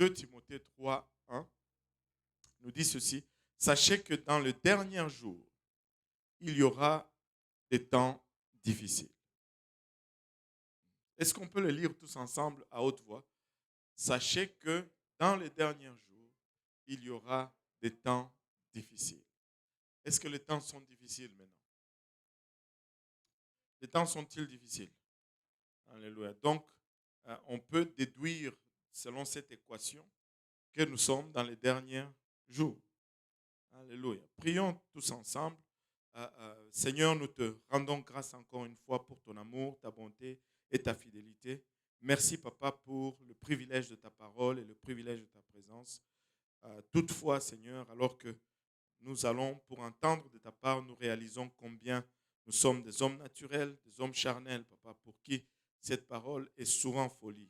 2 Timothée 3, 1 nous dit ceci. Sachez que dans le dernier jour, il y aura des temps difficiles. Est-ce qu'on peut le lire tous ensemble à haute voix? Sachez que dans les derniers jours, il y aura des temps difficiles. Est-ce que les temps sont difficiles maintenant? Les temps sont-ils difficiles? Alléluia. Donc, on peut déduire, selon cette équation, que nous sommes dans les derniers jours. Alléluia. Prions tous ensemble. Seigneur, nous te rendons grâce encore une fois pour ton amour, ta bonté et ta fidélité. Merci, Papa, pour le privilège de ta parole et le privilège de ta présence. Toutefois, Seigneur, alors que nous allons pour entendre de ta part, nous réalisons combien nous sommes des hommes naturels, des hommes charnels, Papa, pour qui cette parole est souvent folie.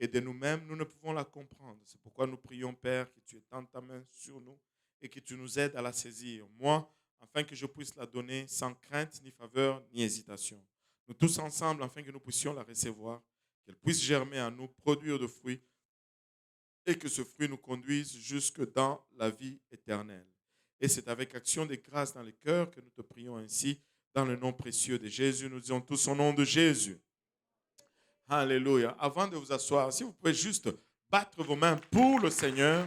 Et de nous-mêmes, nous ne pouvons la comprendre. C'est pourquoi nous prions, Père, que tu étendes ta main sur nous et que tu nous aides à la saisir. Moi, afin que je puisse la donner sans crainte, ni faveur, ni hésitation. Nous tous ensemble, afin que nous puissions la recevoir, qu'elle puisse germer en nous, produire de fruits, et que ce fruit nous conduise jusque dans la vie éternelle. Et c'est avec action de grâce dans le cœur que nous te prions ainsi, dans le nom précieux de Jésus. Nous disons tous au nom de Jésus. Alléluia. Avant de vous asseoir, si vous pouvez juste battre vos mains pour le Seigneur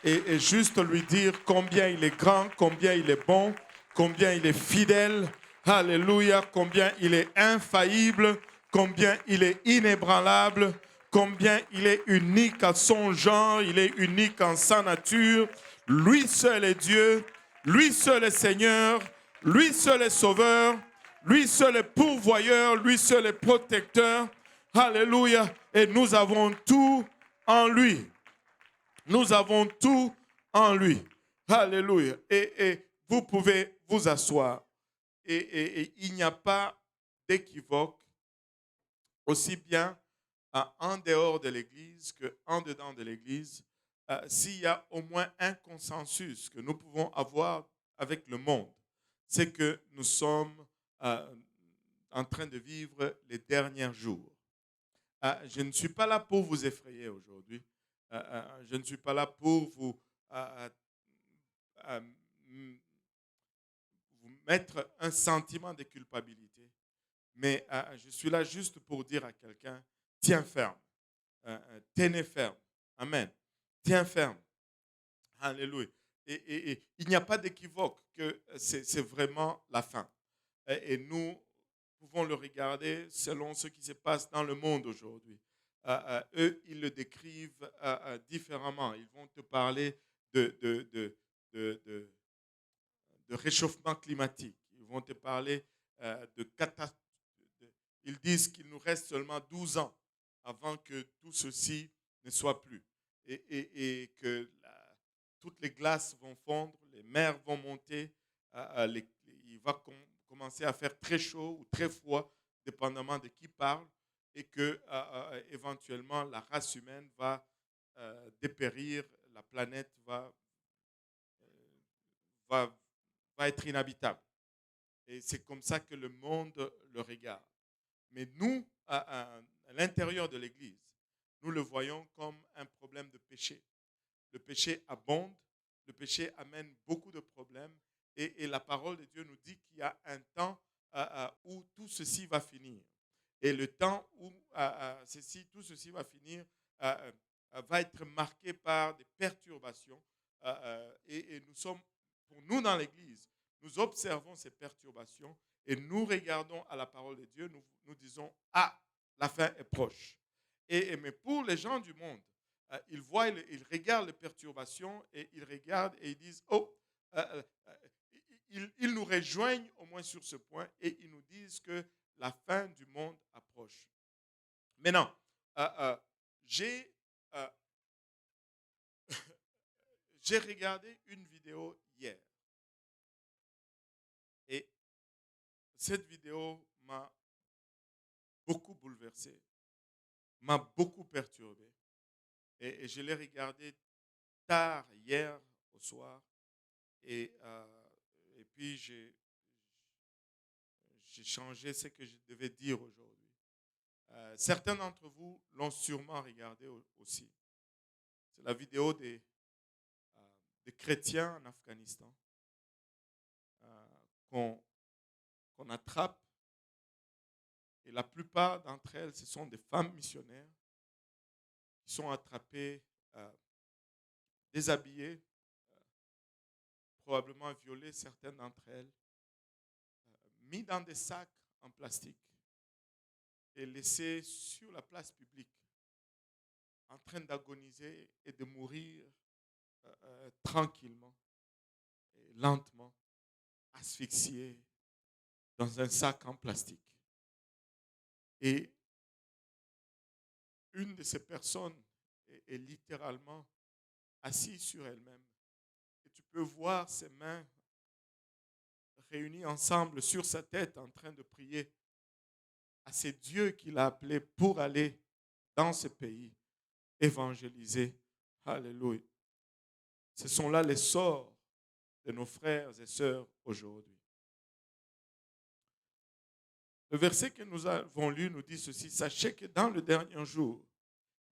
et juste lui dire combien il est grand, combien il est bon, combien il est fidèle. Alléluia. Combien il est infaillible, combien il est inébranlable, combien il est unique à son genre, il est unique en sa nature. Lui seul est Dieu, lui seul est Seigneur, lui seul est Sauveur, lui seul est pourvoyeur, lui seul est protecteur. Alléluia. Et nous avons tout en lui. Nous avons tout en lui. Alléluia. Et vous pouvez vous asseoir. Et il n'y a pas d'équivoque, aussi bien en dehors de l'Église qu'en dedans de l'Église, s'il y a au moins un consensus que nous pouvons avoir avec le monde, c'est que nous sommes en train de vivre les derniers jours. Je ne suis pas là pour vous effrayer aujourd'hui. Je ne suis pas là pour vous mettre un sentiment de culpabilité. Mais je suis là juste pour dire à quelqu'un, tiens ferme, tenez ferme. Amen. Tiens ferme. Alléluia. Et il n'y a pas d'équivoque que c'est vraiment la fin. Et nous pouvons le regarder selon ce qui se passe dans le monde aujourd'hui. Eux, ils le décrivent différemment. Ils vont te parler de réchauffement climatique. Ils vont te parler de catastrophe. Ils disent qu'il nous reste seulement 12 ans avant que tout ceci ne soit plus. Et que toutes les glaces vont fondre, les mers vont monter, il va commencer à faire très chaud ou très froid, dépendamment de qui parle, et que éventuellement la race humaine va dépérir, la planète va être inhabitable. Et c'est comme ça que le monde le regarde. Mais nous, à l'intérieur de l'Église, nous le voyons comme un problème de péché. Le péché abonde, le péché amène beaucoup de problèmes et la parole de Dieu nous dit qu'il y a un temps où tout ceci va finir. Et le temps où tout ceci va finir va être marqué par des perturbations. Et nous sommes, pour nous dans l'Église, nous observons ces perturbations et nous regardons à la parole de Dieu, nous disons, ah, la fin est proche. Mais pour les gens du monde, ils voient, ils regardent les perturbations et ils regardent et ils disent, oh, ils nous rejoignent au moins sur ce point et ils nous disent que la fin du monde approche. Maintenant, j'ai regardé une vidéo hier et cette vidéo m'a beaucoup bouleversé, m'a beaucoup perturbé et je l'ai regardée tard hier au soir et puis j'ai changé ce que je devais dire aujourd'hui. Certains d'entre vous l'ont sûrement regardé aussi. C'est la vidéo des chrétiens en Afghanistan qu'on attrape. Et la plupart d'entre elles, ce sont des femmes missionnaires qui sont attrapées, déshabillées, probablement violées, certaines d'entre elles, mis dans des sacs en plastique et laissées sur la place publique, en train d'agoniser et de mourir tranquillement et lentement, asphyxiées dans un sac en plastique. Et une de ces personnes est littéralement assise sur elle-même. Et tu peux voir ses mains réunies ensemble sur sa tête en train de prier à ces dieux qu'il a appelés pour aller dans ce pays évangéliser. Alléluia. Ce sont là les sorts de nos frères et sœurs aujourd'hui. Le verset que nous avons lu nous dit ceci: sachez que dans le dernier jour,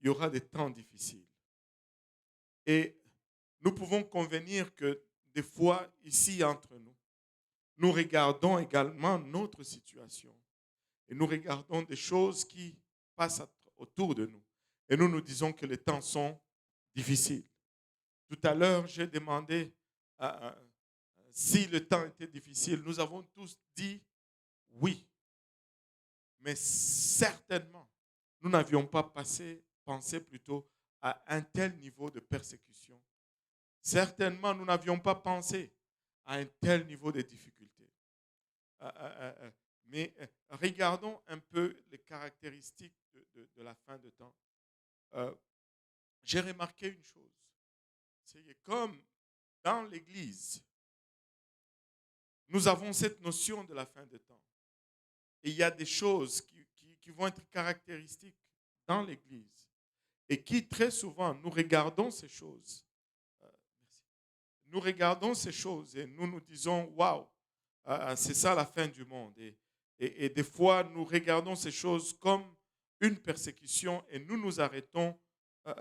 il y aura des temps difficiles. Et nous pouvons convenir que des fois, ici entre nous, nous regardons également notre situation. Et nous regardons des choses qui passent autour de nous. Et nous nous disons que les temps sont difficiles. Tout à l'heure, j'ai demandé si le temps était difficile. Nous avons tous dit oui. Mais certainement, nous n'avions pas pensé plutôt à un tel niveau de persécution. Certainement, nous n'avions pas pensé à un tel niveau de difficulté. Mais regardons un peu les caractéristiques de la fin de temps. J'ai remarqué une chose. C'est que comme dans l'Église, nous avons cette notion de la fin de temps. Et il y a des choses qui vont être caractéristiques dans l'Église et qui très souvent, nous regardons ces choses. Nous regardons ces choses et nous nous disons, waouh, c'est ça la fin du monde. Et des fois, nous regardons ces choses comme une persécution et nous nous arrêtons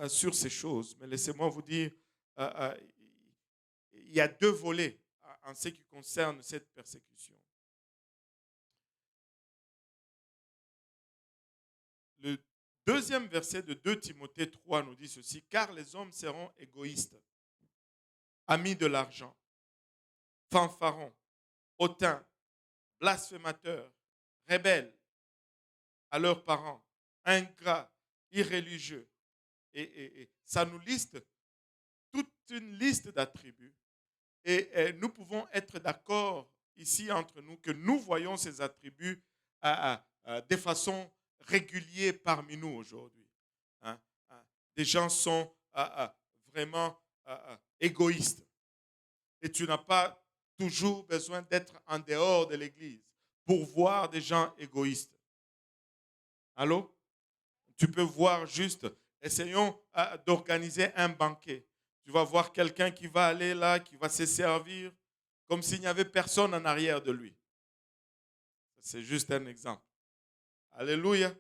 sur ces choses. Mais laissez-moi vous dire, il y a deux volets en ce qui concerne cette persécution. Le deuxième verset de 2 Timothée 3 nous dit ceci: car les hommes seront égoïstes, amis de l'argent, fanfarons, hautains, blasphémateurs, rebelles à leurs parents, ingrats, irréligieux. Et ça nous liste toute une liste d'attributs. Et nous pouvons être d'accord ici entre nous que nous voyons ces attributs de façon régulière parmi nous aujourd'hui. Des gens sont vraiment égoïstes. Et tu n'as pas toujours besoin d'être en dehors de l'église pour voir des gens égoïstes. Allô? Tu peux voir juste, essayons d'organiser un banquet. Tu vas voir quelqu'un qui va aller là, qui va se servir comme s'il n'y avait personne en arrière de lui. C'est juste un exemple. Alléluia.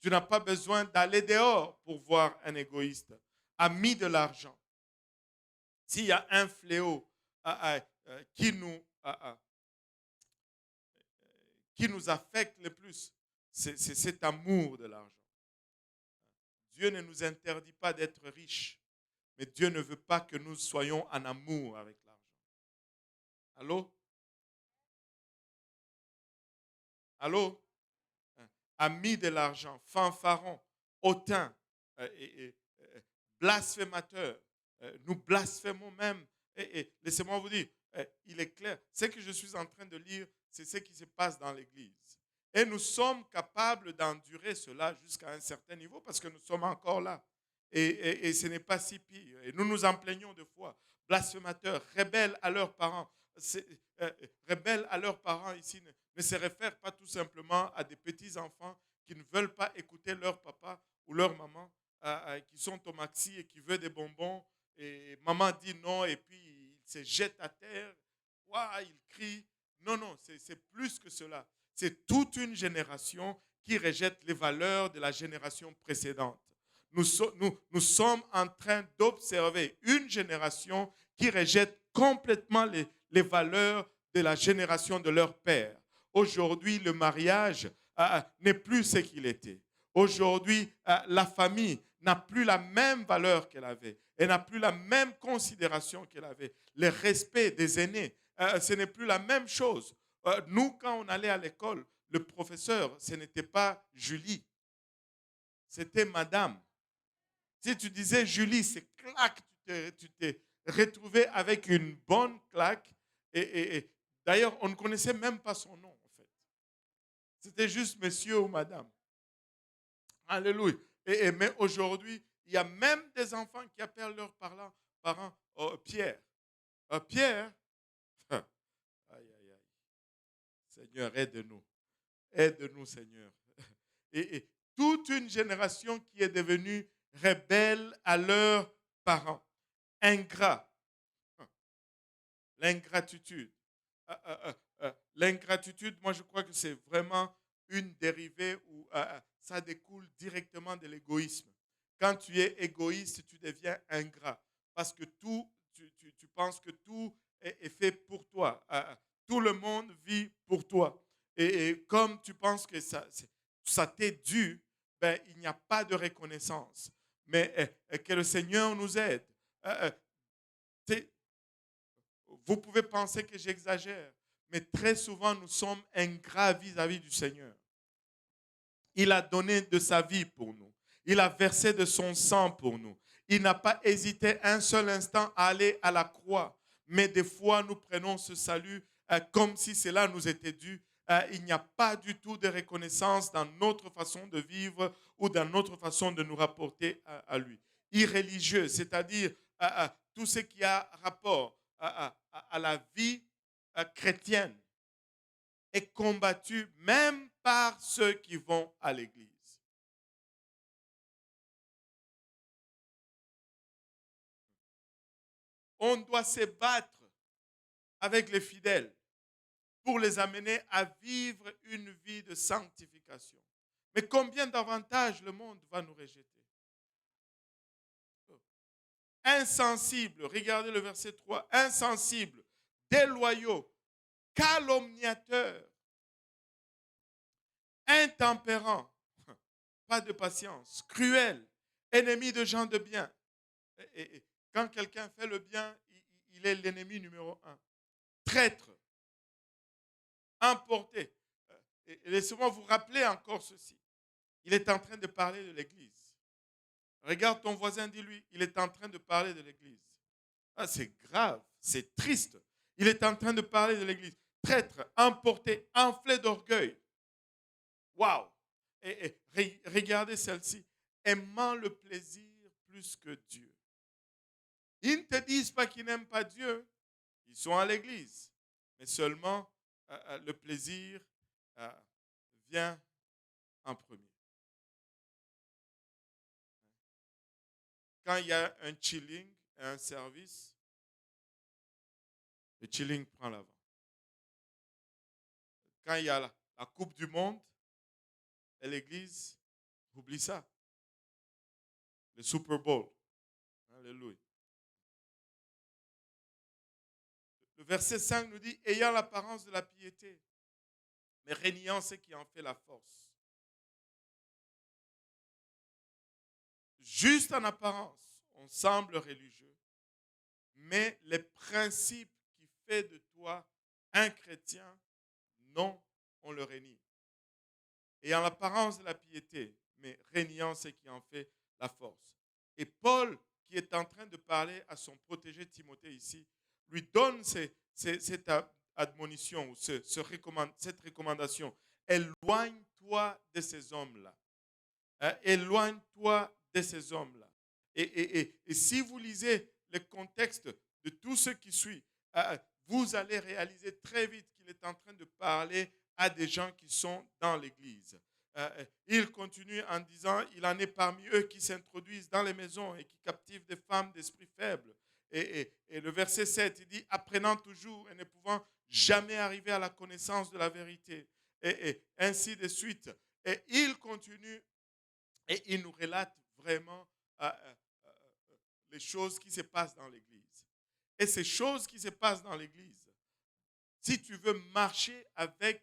Tu n'as pas besoin d'aller dehors pour voir un égoïste, ami de l'argent. S'il y a un fléau qui nous affecte le plus, c'est cet amour de l'argent. Dieu ne nous interdit pas d'être riches, mais Dieu ne veut pas que nous soyons en amour avec l'argent. Allô? Allô? Amis de l'argent, fanfarons, hautains, blasphémateurs. Nous blasphémons même. Et laissez-moi vous dire, il est clair, ce que je suis en train de lire, c'est ce qui se passe dans l'Église. Et nous sommes capables d'endurer cela jusqu'à un certain niveau parce que nous sommes encore là. Et ce n'est pas si pire. Et nous nous en plaignons de fois. Blasphémateurs, rebelles à leurs parents. Rebelles à leurs parents ici ne se réfèrent pas tout simplement à des petits-enfants qui ne veulent pas écouter leur papa ou leur maman, qui sont au maxi et qui veulent des bonbons. Et maman dit non et puis ils se jettent à terre. Ouah, ils crient. Non, c'est plus que cela. C'est toute une génération qui rejette les valeurs de la génération précédente. nous sommes en train d'observer une génération qui rejette complètement les valeurs de la génération de leur père. Aujourd'hui, le mariage n'est plus ce qu'il était. Aujourd'hui, la famille n'a plus la même valeur qu'elle avait. Elle n'a plus la même considération qu'elle avait. Le respect des aînés, ce n'est plus la même chose. Nous, quand on allait à l'école, le professeur, ce n'était pas Julie, c'était madame. Si tu disais Julie, c'est claque, tu t'es retrouvé avec une bonne claque. Et d'ailleurs, on ne connaissait même pas son nom, en fait. C'était juste monsieur ou madame. Alléluia. Mais aujourd'hui, il y a même des enfants qui appellent leurs parents Pierre. Pierre, aïe, aïe, aïe. Seigneur, aide-nous. Aide-nous, Seigneur. Et toute une génération qui est devenue rebelle à leurs parents. Ingrat. L'ingratitude. L'ingratitude, moi je crois que c'est vraiment une dérivée où ça découle directement de l'égoïsme. Quand tu es égoïste, tu deviens ingrat. Parce que tu penses que tout est fait pour toi. Tout le monde vit pour toi. Et comme tu penses que ça t'est dû, ben, il n'y a pas de reconnaissance. Mais que le Seigneur nous aide. Vous pouvez penser que j'exagère, mais très souvent nous sommes ingrats vis-à-vis du Seigneur. Il a donné de sa vie pour nous. Il a versé de son sang pour nous. Il n'a pas hésité un seul instant à aller à la croix. Mais des fois, nous prenons ce salut comme si cela nous était dû. Il n'y a pas du tout de reconnaissance dans notre façon de vivre ou dans notre façon de nous rapporter à lui. Irréligieux, c'est-à-dire tout ce qui a rapport à la vie chrétienne est combattu même par ceux qui vont à l'église. On doit se battre avec les fidèles pour les amener à vivre une vie de sanctification. Mais combien d'avantages le monde va nous rejeter? Insensibles, regardez le verset 3, insensibles, déloyaux, calomniateurs, intempérants, pas de patience, cruels, ennemis de gens de bien. Et quand quelqu'un fait le bien, il est l'ennemi numéro 1. Traître, emporté. Et laissez-moi vous rappeler encore ceci. Il est en train de parler de l'Église. Regarde ton voisin, dis-lui, il est en train de parler de l'Église. Ah, c'est grave, c'est triste. Il est en train de parler de l'Église. Traître, emporté, enflé d'orgueil. Waouh! Et regardez celle-ci. Aimant le plaisir plus que Dieu. Ils ne te disent pas qu'ils n'aiment pas Dieu. Ils sont à l'église. Mais seulement le plaisir vient en premier. Quand il y a un chilling, un service, le chilling prend l'avant. Quand il y a la Coupe du Monde et l'église, oublie ça. Le Super Bowl. Alléluia. Le verset 5 nous dit, ayant l'apparence de la piété, mais régnant ce qui en fait la force. Juste en apparence, on semble religieux, mais les principes qui font de toi un chrétien, non, on le renie. Et en l'apparence de la piété, mais régnant ce qui en fait la force. Et Paul, qui est en train de parler à son protégé Timothée ici, lui donne cette admonition ou cette recommandation. Éloigne-toi de ces hommes-là. Éloigne-toi de ces hommes-là. Et si vous lisez le contexte de tout ce qui suit, vous allez réaliser très vite qu'il est en train de parler à des gens qui sont dans l'Église. Il continue en disant, il en est parmi eux qui s'introduisent dans les maisons et qui captivent des femmes d'esprit faible. Et le verset 7, il dit, apprenant toujours et ne pouvant jamais arriver à la connaissance de la vérité. Et ainsi de suite. Et il continue et il nous relate vraiment les choses qui se passent dans l'Église. Et ces choses qui se passent dans l'Église, si tu veux marcher avec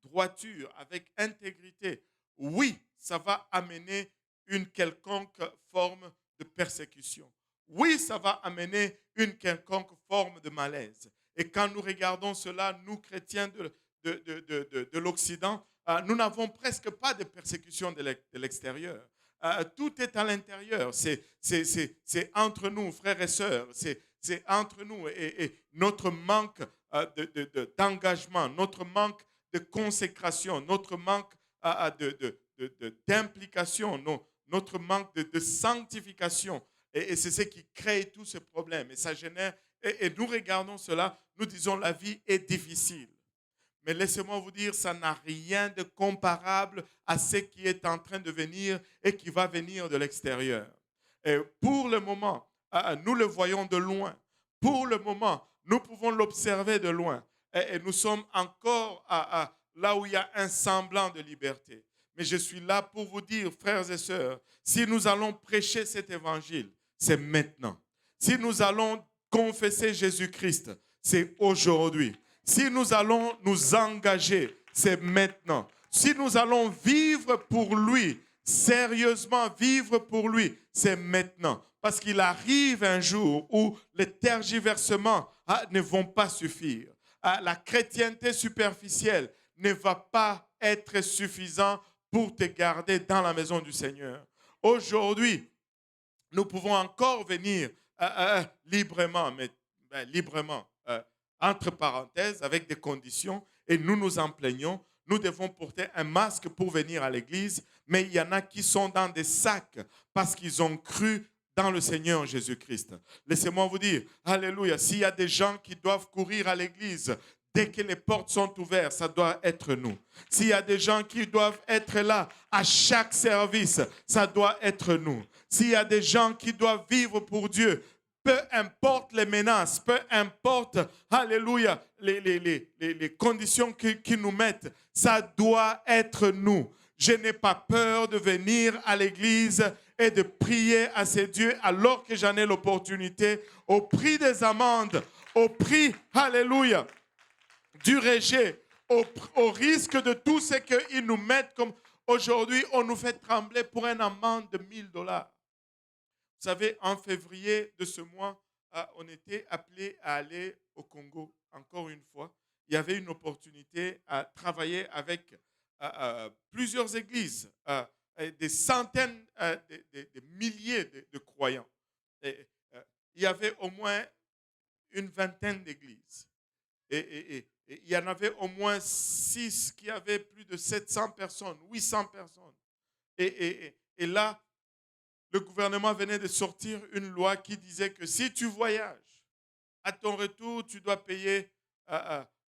droiture, avec intégrité, oui, ça va amener une quelconque forme de persécution. Oui, ça va amener une quelconque forme de malaise. Et quand nous regardons cela, nous chrétiens de l'Occident, nous n'avons presque pas de persécution de l'extérieur. Tout est à l'intérieur. C'est entre nous, frères et sœurs. C'est entre nous et notre manque d'engagement, notre manque de consécration, notre manque d'implication, notre manque de sanctification. Et c'est ce qui crée tous ces problèmes. Et ça génère. Et nous regardons cela, nous disons la vie est difficile. Mais laissez-moi vous dire, ça n'a rien de comparable à ce qui est en train de venir et qui va venir de l'extérieur. Et pour le moment, nous le voyons de loin. Pour le moment, nous pouvons l'observer de loin. Et nous sommes encore là où il y a un semblant de liberté. Mais je suis là pour vous dire, frères et sœurs, si nous allons prêcher cet évangile, c'est maintenant. Si nous allons confesser Jésus-Christ, c'est aujourd'hui. Si nous allons nous engager, c'est maintenant. Si nous allons vivre pour lui, sérieusement vivre pour lui, c'est maintenant. Parce qu'il arrive un jour où les tergiversements ne vont pas suffire. La chrétienté superficielle ne va pas être suffisant pour te garder dans la maison du Seigneur. Aujourd'hui, nous pouvons encore venir librement, mais librement, entre parenthèses, avec des conditions, et nous nous en plaignons. Nous devons porter un masque pour venir à l'église, mais il y en a qui sont dans des sacs parce qu'ils ont cru dans le Seigneur Jésus-Christ. Laissez-moi vous dire, alléluia, s'il y a des gens qui doivent courir à l'église, dès que les portes sont ouvertes, ça doit être nous. S'il y a des gens qui doivent être là à chaque service, ça doit être nous. S'il y a des gens qui doivent vivre pour Dieu, peu importe les menaces, peu importe, alléluia, les conditions qui nous mettent, ça doit être nous. Je n'ai pas peur de venir à l'église et de prier à ces dieux alors que j'en ai l'opportunité, au prix des amendes, au prix, alléluia, du rejet, au risque de tout ce qu'ils nous mettent comme aujourd'hui, on nous fait trembler pour une amende de $1000. Vous savez, en février de ce mois, on était appelé à aller au Congo, encore une fois. Il y avait une opportunité à travailler avec plusieurs églises, des centaines, des milliers de croyants. Et, il y avait au moins une vingtaine d'églises. Et il y en avait au moins 6 qui avaient plus de 700 personnes, 800 personnes. Et là, le gouvernement venait de sortir une loi qui disait que si tu voyages, à ton retour, tu dois payer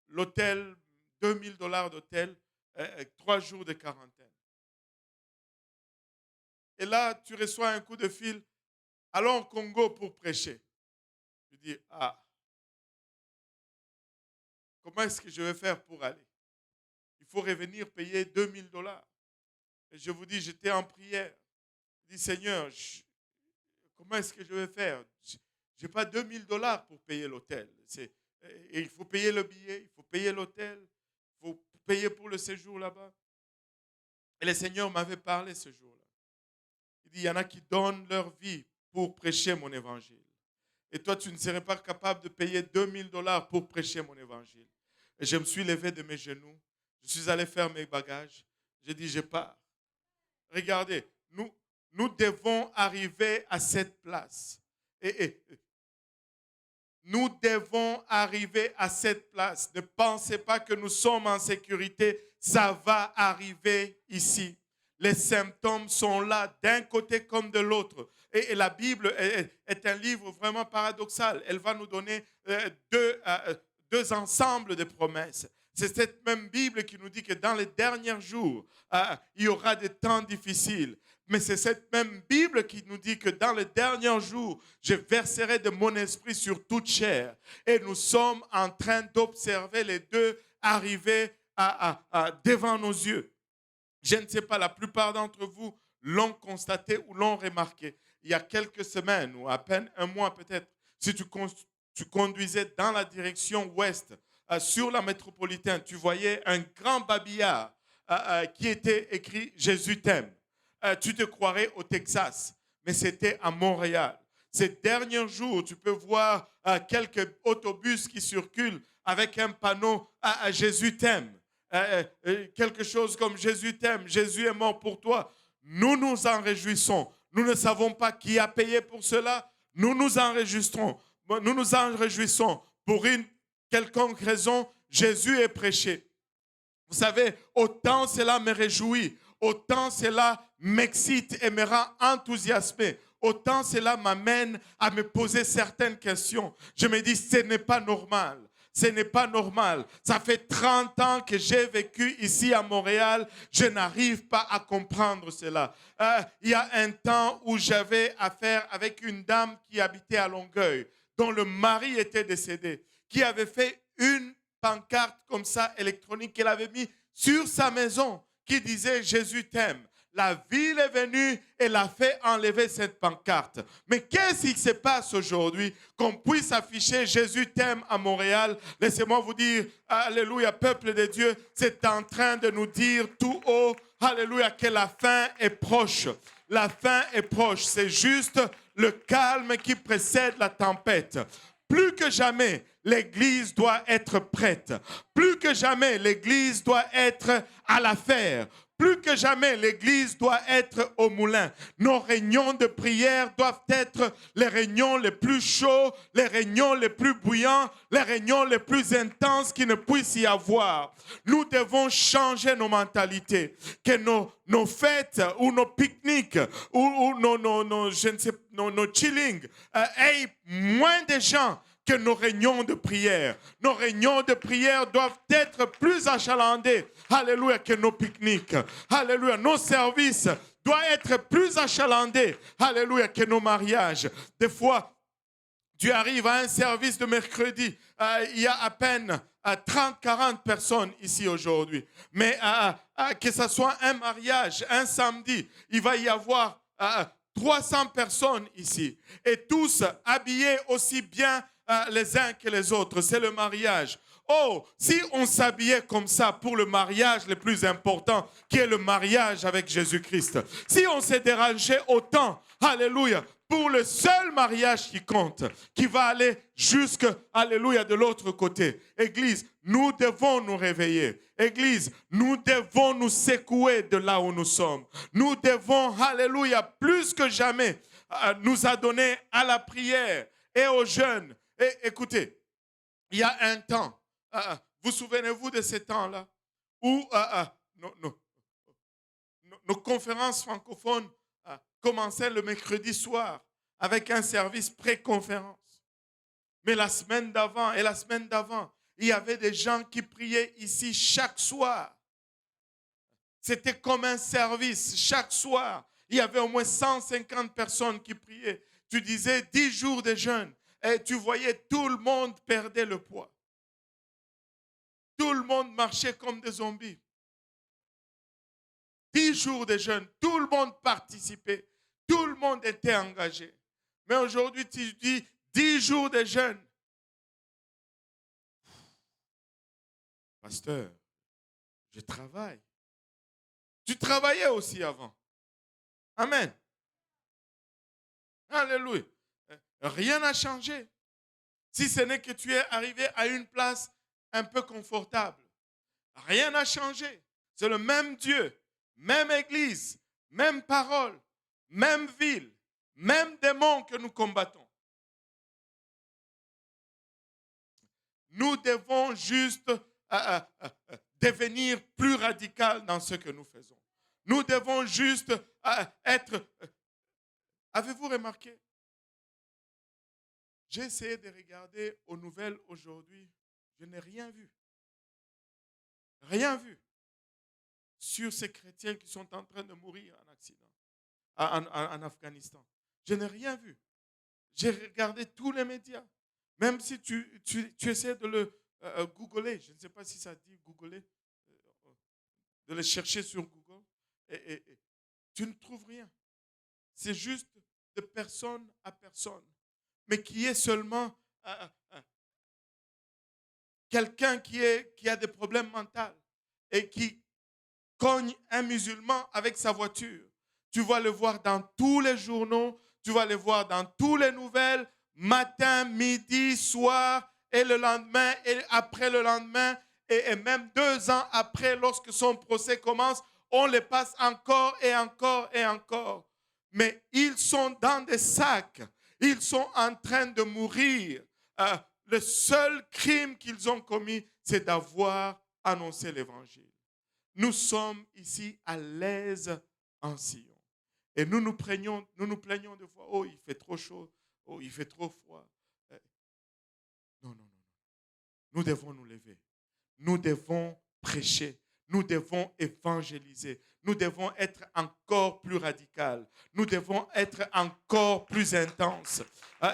l'hôtel, $2000 d'hôtel, 3 jours de quarantaine. Et là, tu reçois un coup de fil, allons au Congo pour prêcher. Tu dis, comment est-ce que je vais faire pour aller? Il faut revenir payer $2000. Et je vous dis, j'étais en prière. Je dis, Seigneur, comment est-ce que je vais faire? Je n'ai pas $2000 pour payer l'hôtel. Et il faut payer le billet, il faut payer l'hôtel, il faut payer pour le séjour là-bas. Et le Seigneur m'avait parlé ce jour-là. Il dit, il y en a qui donnent leur vie pour prêcher mon évangile. Et toi, tu ne serais pas capable de payer $2000 pour prêcher mon évangile. Et je me suis levé de mes genoux. Je suis allé faire mes bagages. J'ai dit, je pars. Regardez, nous devons arriver à cette place. Et nous devons arriver à cette place. Ne pensez pas que nous sommes en sécurité. Ça va arriver ici. Les symptômes sont là d'un côté comme de l'autre. Et la Bible est un livre vraiment paradoxal. Elle va nous donner deux ensembles de promesses. C'est cette même Bible qui nous dit que dans les derniers jours, il y aura des temps difficiles. Mais c'est cette même Bible qui nous dit que dans les derniers jours, je verserai de mon esprit sur toute chair. Et nous sommes en train d'observer les deux arriver devant nos yeux. Je ne sais pas, la plupart d'entre vous l'ont constaté ou l'ont remarqué. Il y a quelques semaines ou à peine un mois peut-être, si tu conduisais dans la direction ouest sur la métropolitaine, tu voyais un grand babillard qui était écrit Jésus t'aime. Tu te croirais au Texas, mais c'était à Montréal. Ces derniers jours, tu peux voir quelques autobus qui circulent avec un panneau Jésus t'aime. Quelque chose comme Jésus t'aime, Jésus est mort pour toi. Nous nous en réjouissons. Nous ne savons pas qui a payé pour cela. Nous nous en réjouissons. Nous nous en réjouissons. Pour une quelconque raison, Jésus est prêché. Vous savez, autant cela me réjouit, autant cela m'excite et me rend enthousiasmé, autant cela m'amène à me poser certaines questions. Je me dis, ce n'est pas normal. Ce n'est pas normal. Ça fait 30 ans que j'ai vécu ici à Montréal. Je n'arrive pas à comprendre cela. Il y a un temps où j'avais affaire avec une dame qui habitait à Longueuil, dont le mari était décédé, qui avait fait une pancarte comme ça électronique qu'elle avait mis sur sa maison qui disait « Jésus t'aime ». La ville est venue et l'a fait enlever cette pancarte. Mais qu'est-ce qui se passe aujourd'hui qu'on puisse afficher Jésus t'aime à Montréal? Laissez-moi vous dire, alléluia, peuple de Dieu, c'est en train de nous dire tout haut, alléluia, que la fin est proche. La fin est proche. C'est juste le calme qui précède la tempête. Plus que jamais, l'Église doit être prête. Plus que jamais, l'Église doit être à l'affaire. Plus que jamais, l'Église doit être au moulin. Nos réunions de prière doivent être les réunions les plus chaudes, les réunions les plus bouillants, les réunions les plus intenses qu'il ne puisse y avoir. Nous devons changer nos mentalités. Que nos fêtes ou nos pique-niques ou nos chillings aient moins de gens que nos réunions de prière. Nos réunions de prière doivent être plus achalandées, alléluia, que nos pique-niques. Alléluia, nos services doivent être plus achalandés, alléluia, que nos mariages. Des fois, tu arrives à un service de mercredi, il y a à peine 30-40 personnes ici aujourd'hui. Mais que ce soit un mariage, un samedi, il va y avoir 300 personnes ici. Et tous habillés aussi bien les uns que les autres. C'est le mariage. Oh, si on s'habillait comme ça pour le mariage le plus important, qui est le mariage avec Jésus-Christ. Si on s'est dérangé autant, alléluia, pour le seul mariage qui compte, qui va aller jusque, alléluia, de l'autre côté. Église, nous devons nous réveiller. Église, nous devons nous secouer de là où nous sommes. Nous devons, alléluia, plus que jamais, nous adonner à la prière et aux jeûnes. Et écoutez, il y a un temps, vous souvenez-vous de ce temps-là où nos conférences francophones commençaient le mercredi soir avec un service pré-conférence. Mais la semaine d'avant et la semaine d'avant, il y avait des gens qui priaient ici chaque soir. C'était comme un service chaque soir. Il y avait au moins 150 personnes qui priaient. Tu disais 10 jours de jeûne. Et tu voyais tout le monde perdait le poids. Tout le monde marchait comme des zombies. 10 jours de jeûne, tout le monde participait. Tout le monde était engagé. Mais aujourd'hui, tu dis 10 jours de jeûne. Pasteur, je travaille. Tu travaillais aussi avant. Amen. Alléluia. Rien n'a changé. Si ce n'est que tu es arrivé à une place un peu confortable. Rien n'a changé. C'est le même Dieu, même église, même parole, même ville, même démon que nous combattons. Nous devons juste devenir plus radical dans ce que nous faisons. Nous devons juste être... Avez-vous remarqué? J'ai essayé de regarder aux nouvelles aujourd'hui. Je n'ai rien vu. Rien vu sur ces chrétiens qui sont en train de mourir en accident, en Afghanistan. Je n'ai rien vu. J'ai regardé tous les médias. Même si tu essaies de le googler, je ne sais pas si ça dit googler, de le chercher sur Google, et tu ne trouves rien. C'est juste de personne à personne. Mais qui est seulement quelqu'un qui a des problèmes mentaux et qui cogne un musulman avec sa voiture. Tu vas le voir dans tous les journaux, tu vas le voir dans toutes les nouvelles, matin, midi, soir, et le lendemain, et après le lendemain, et même 2 ans après, lorsque son procès commence, on les passe encore et encore et encore. Mais ils sont dans des sacs, ils sont en train de mourir. Le seul crime qu'ils ont commis, c'est d'avoir annoncé l'évangile. Nous sommes ici à l'aise en Sion. Et nous nous plaignons de fois, oh, il fait trop chaud, oh, il fait trop froid. Non, non, non. Nous devons nous lever. Nous devons prêcher. Nous devons évangéliser. Nous devons être encore plus radical. Nous devons être encore plus intenses.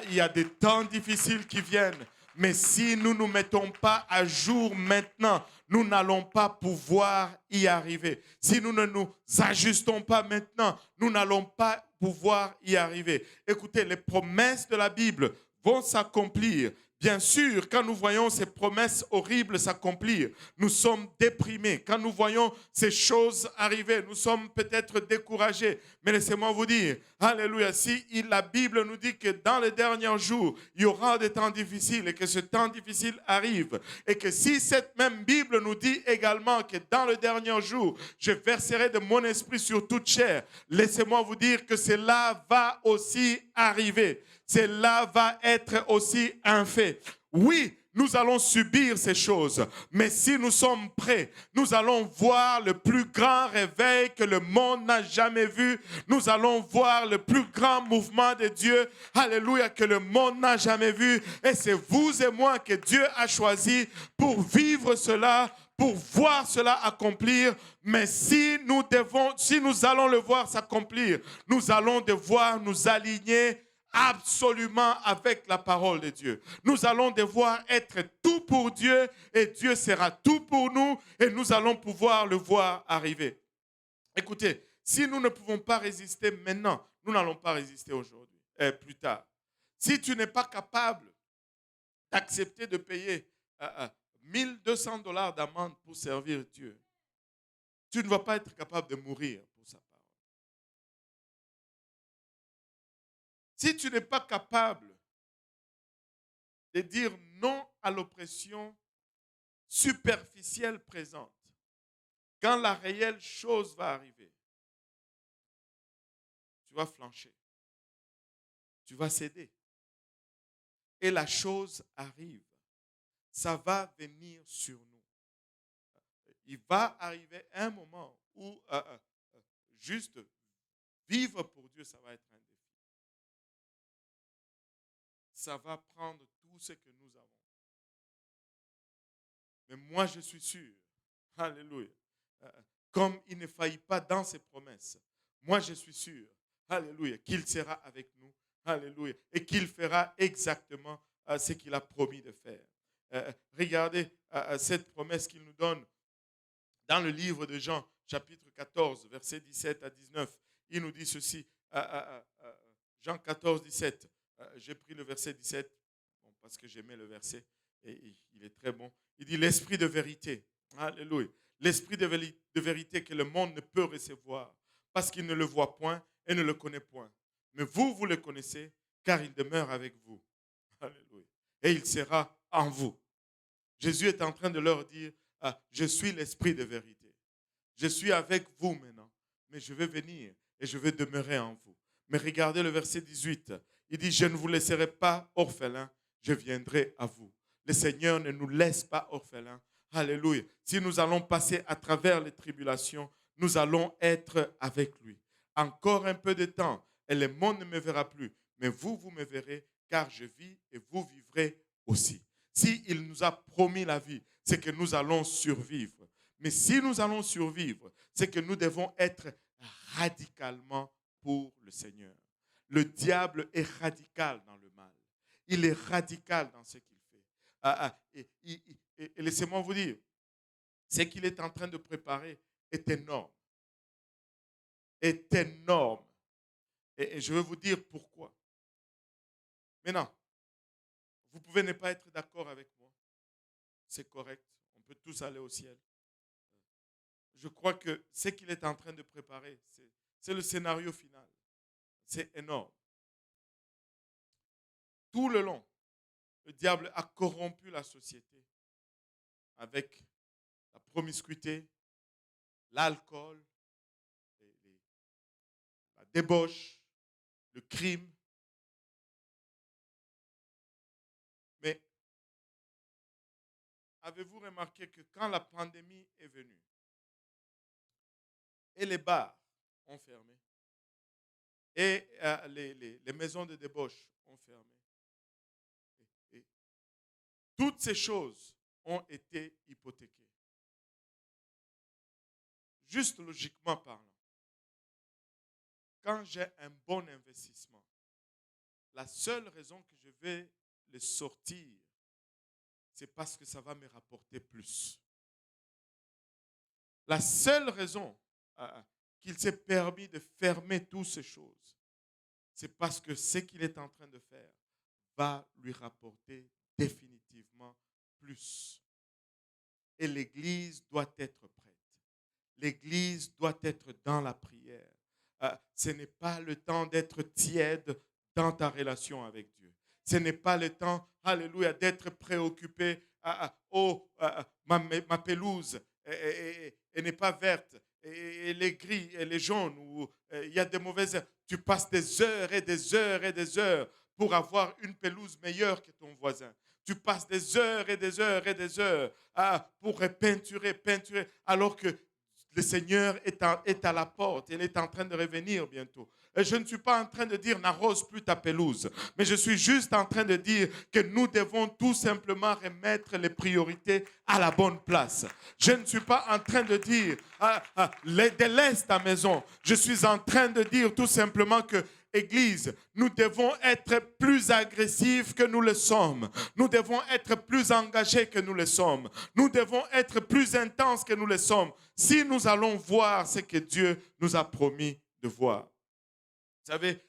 Il y a des temps difficiles qui viennent. Mais si nous ne nous mettons pas à jour maintenant, nous n'allons pas pouvoir y arriver. Si nous ne nous ajustons pas maintenant, nous n'allons pas pouvoir y arriver. Écoutez, les promesses de la Bible vont s'accomplir. Bien sûr, quand nous voyons ces promesses horribles s'accomplir, nous sommes déprimés. Quand nous voyons ces choses arriver, nous sommes peut-être découragés. Mais laissez-moi vous dire, alléluia, si la Bible nous dit que dans les derniers jours, il y aura des temps difficiles et que ce temps difficile arrive, et que si cette même Bible nous dit également que dans le dernier jour, je verserai de mon esprit sur toute chair, laissez-moi vous dire que cela va aussi arriver. Cela va être aussi un fait. Oui, nous allons subir ces choses, mais si nous sommes prêts, nous allons voir le plus grand réveil que le monde n'a jamais vu. Nous allons voir le plus grand mouvement de Dieu, alléluia, que le monde n'a jamais vu. Et c'est vous et moi que Dieu a choisi pour vivre cela, pour voir cela accomplir. Mais si nous allons le voir s'accomplir, nous allons devoir nous aligner absolument avec la parole de Dieu. Nous allons devoir être tout pour Dieu et Dieu sera tout pour nous et nous allons pouvoir le voir arriver. Écoutez, si nous ne pouvons pas résister maintenant, nous n'allons pas résister aujourd'hui, plus tard. Si tu n'es pas capable d'accepter de payer $1 200 d'amende pour servir Dieu, tu ne vas pas être capable de mourir pour sa parole. Si tu n'es pas capable de dire non à l'oppression superficielle présente, quand la réelle chose va arriver, tu vas flancher, tu vas céder. Et la chose arrive, ça va venir sur nous. Il va arriver un moment où juste vivre pour Dieu, ça va être un défi. Ça va prendre tout ce que nous avons. Mais moi, je suis sûr, alléluia, comme il ne faillit pas dans ses promesses, moi, je suis sûr, alléluia, qu'il sera avec nous, alléluia, et qu'il fera exactement ce qu'il a promis de faire. Regardez cette promesse qu'il nous donne dans le livre de Jean, chapitre 14, versets 17 à 19. Il nous dit ceci, Jean 14, 17. J'ai pris le verset 17 parce que j'aimais le verset et il est très bon. Il dit l'esprit de vérité. Alléluia. L'esprit de vérité que le monde ne peut recevoir parce qu'il ne le voit point et ne le connaît point. Mais vous, vous le connaissez car il demeure avec vous. Alléluia. Et il sera en vous. Jésus est en train de leur dire, je suis l'esprit de vérité. Je suis avec vous maintenant, mais je vais venir et je vais demeurer en vous. Mais regardez le verset 18. Il dit, je ne vous laisserai pas orphelins, je viendrai à vous. Le Seigneur ne nous laisse pas orphelins. Alléluia. Si nous allons passer à travers les tribulations, nous allons être avec lui. Encore un peu de temps et le monde ne me verra plus. Mais vous, vous me verrez car je vis et vous vivrez aussi. S'il nous a promis la vie, c'est que nous allons survivre. Mais si nous allons survivre, c'est que nous devons être radicalement pour le Seigneur. Le diable est radical dans le mal. Il est radical dans ce qu'il fait. Et laissez-moi vous dire, ce qu'il est en train de préparer est énorme. est énorme. Et je vais vous dire pourquoi. Maintenant, vous pouvez ne pas être d'accord avec moi. C'est correct. On peut tous aller au ciel. Je crois que ce qu'il est en train de préparer, c'est le scénario final. C'est énorme. Tout le long, le diable a corrompu la société avec la promiscuité, l'alcool, la débauche, le crime. Mais avez-vous remarqué que quand la pandémie est venue et les bars ont fermé et les maisons de débauche ont fermé, et toutes ces choses ont été hypothéquées. Juste logiquement parlant, quand j'ai un bon investissement, la seule raison que je vais le sortir, c'est parce que ça va me rapporter plus. La seule raison qu'il s'est permis de fermer toutes ces choses, c'est parce que ce qu'il est en train de faire va lui rapporter définitivement plus. Et l'Église doit être prête. L'Église doit être dans la prière. Ce n'est pas le temps d'être tiède dans ta relation avec Dieu. Ce n'est pas le temps, alléluia, d'être préoccupé. Ma pelouse n'est pas verte. Et les gris et les jaunes, où il y a des mauvaises herbes. Tu passes des heures et des heures et des heures pour avoir une pelouse meilleure que ton voisin. Tu passes des heures et des heures et des heures pour peinturer, alors que le Seigneur est à la porte. Il est en train de revenir bientôt. Et je ne suis pas en train de dire n'arrose plus ta pelouse. Mais je suis juste en train de dire que nous devons tout simplement remettre les priorités à la bonne place. Je ne suis pas en train de dire délaisse ta maison. Je suis en train de dire tout simplement que Église, nous devons être plus agressifs que nous le sommes. Nous devons être plus engagés que nous le sommes. Nous devons être plus intenses que nous le sommes. Si nous allons voir ce que Dieu nous a promis de voir. Vous savez,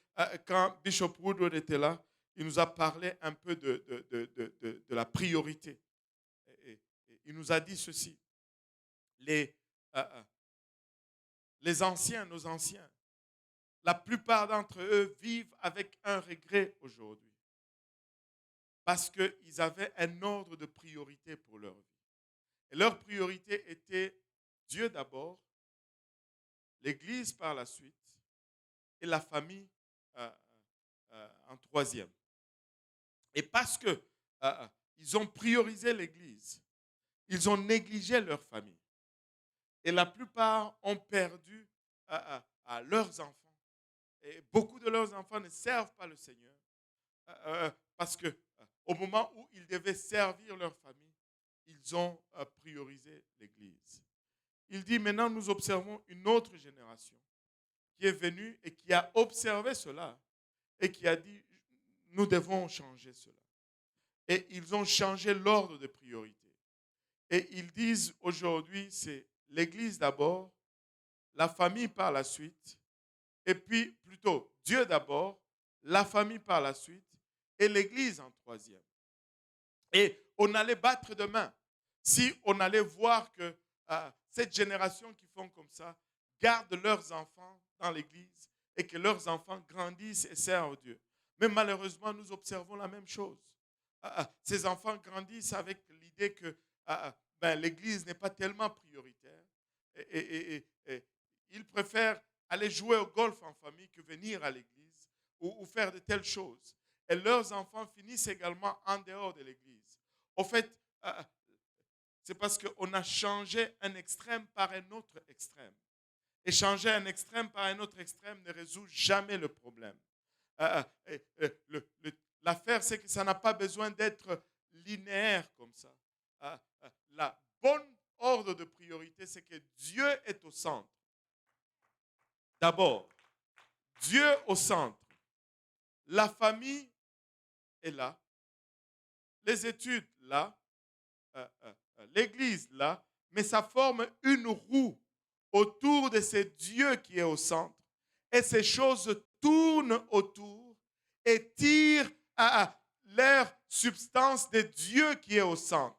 quand Bishop Woodward était là, il nous a parlé un peu de la priorité. Il nous a dit ceci. Les anciens, nos anciens, la plupart d'entre eux vivent avec un regret aujourd'hui. Parce qu'ils avaient un ordre de priorité pour leur vie. Et leur priorité était Dieu d'abord, l'Église par la suite, et la famille en troisième. Et parce que ils ont priorisé l'Église, ils ont négligé leur famille. Et la plupart ont perdu leurs enfants. Et beaucoup de leurs enfants ne servent pas le Seigneur parce que au moment où ils devaient servir leur famille, ils ont priorisé l'Église. Il dit maintenant nous observons une autre génération qui est venue et qui a observé cela et qui a dit nous devons changer cela. Et ils ont changé l'ordre de priorité. Et ils disent aujourd'hui c'est l'Église d'abord, la famille par la suite, et puis plutôt Dieu d'abord, la famille par la suite et l'Église en troisième. Et on allait battre de main si on allait voir que cette génération qui font comme ça garde leurs enfants dans l'Église et que leurs enfants grandissent et servent Dieu. Mais malheureusement, nous observons la même chose. Ces enfants grandissent avec l'idée que l'Église n'est pas tellement prioritaire et ils préfèrent aller jouer au golf en famille que venir à l'église ou faire de telles choses. Et leurs enfants finissent également en dehors de l'église. Au fait, c'est parce qu'on a changé un extrême par un autre extrême. Et changer un extrême par un autre extrême ne résout jamais le problème. L'affaire, c'est que ça n'a pas besoin d'être linéaire comme ça. La bonne ordre de priorité, c'est que Dieu est au centre. D'abord, Dieu au centre. La famille est là. Les études là. L'église là. Mais ça forme une roue autour de ce Dieu qui est au centre. et ces choses tournent autour et tirent à leur substance de Dieu qui est au centre.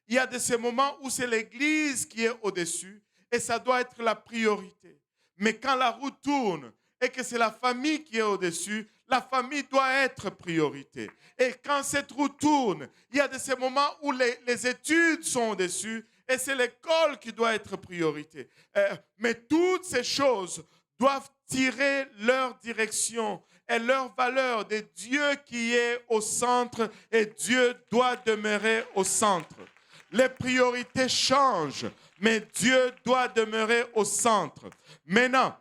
Il y a de ces moments où c'est l'Église qui est au-dessus et ça doit être la priorité. Mais quand la roue tourne et que c'est la famille qui est au-dessus, la famille doit être priorité. Et quand cette roue tourne, il y a de ces moments où les études sont au-dessus et c'est l'école qui doit être priorité. Mais toutes ces choses doivent tirer leur direction et leur valeur de Dieu qui est au centre et Dieu doit demeurer au centre. Les priorités changent, mais Dieu doit demeurer au centre. Maintenant,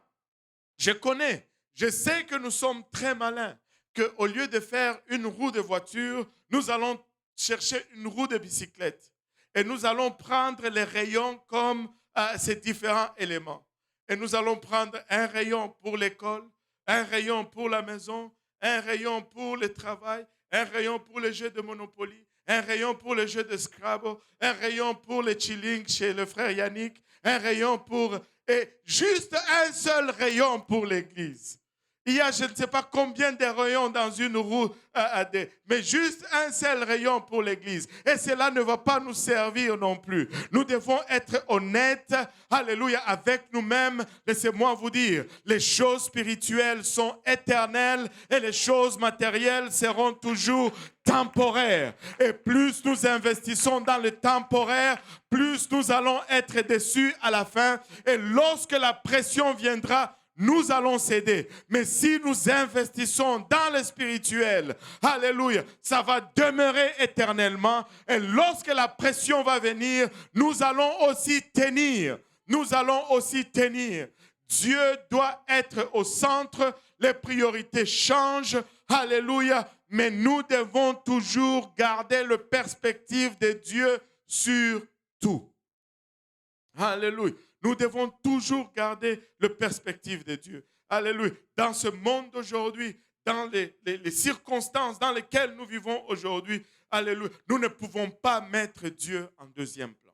je sais que nous sommes très malins, qu'au lieu de faire une roue de voiture, nous allons chercher une roue de bicyclette. Et nous allons prendre les rayons comme ces différents éléments. Et nous allons prendre un rayon pour l'école, un rayon pour la maison, un rayon pour le travail, un rayon pour les jeux de Monopoly, un rayon pour le jeu de Scrabble, un rayon pour le chilling chez le frère Yannick, un rayon pour... Et juste un seul rayon pour l'église. Il y a je ne sais pas combien de rayons dans une roue, mais juste un seul rayon pour l'église. Et cela ne va pas nous servir non plus. Nous devons être honnêtes, alléluia, avec nous-mêmes. Laissez-moi vous dire, les choses spirituelles sont éternelles et les choses matérielles seront toujours temporaires. Et plus nous investissons dans le temporaire, plus nous allons être déçus à la fin. Et lorsque la pression viendra, nous allons céder. Mais si nous investissons dans le spirituel, alléluia, ça va demeurer éternellement. Et lorsque la pression va venir, nous allons aussi tenir. Nous allons aussi tenir. Dieu doit être au centre. Les priorités changent. Alléluia. Mais nous devons toujours garder la perspective de Dieu sur tout. Alléluia. Nous devons toujours garder la perspective de Dieu. Alléluia. Dans ce monde d'aujourd'hui, dans les circonstances dans lesquelles nous vivons aujourd'hui, alléluia, nous ne pouvons pas mettre Dieu en deuxième plan.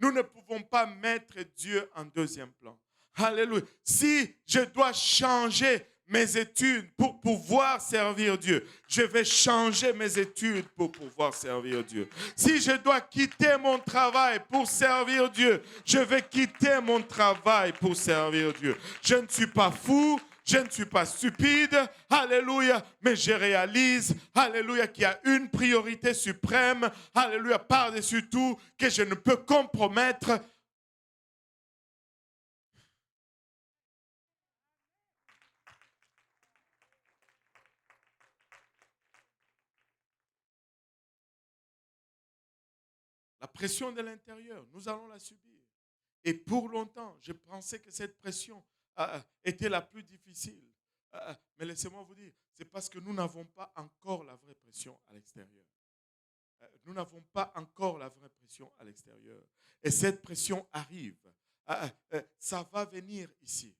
Nous ne pouvons pas mettre Dieu en deuxième plan. Alléluia. Si je dois changer mes études pour pouvoir servir Dieu, je vais changer mes études pour pouvoir servir Dieu. Si je dois quitter mon travail pour servir Dieu, je vais quitter mon travail pour servir Dieu. Je ne suis pas fou, je ne suis pas stupide, alléluia, mais je réalise, alléluia, qu'il y a une priorité suprême, alléluia, par-dessus tout, que je ne peux compromettre. La pression de l'intérieur, nous allons la subir. Et pour longtemps, je pensais que cette pression était la plus difficile. Mais laissez-moi vous dire, c'est parce que nous n'avons pas encore la vraie pression à l'extérieur. Nous n'avons pas encore la vraie pression à l'extérieur. Et cette pression arrive. Ça va venir ici.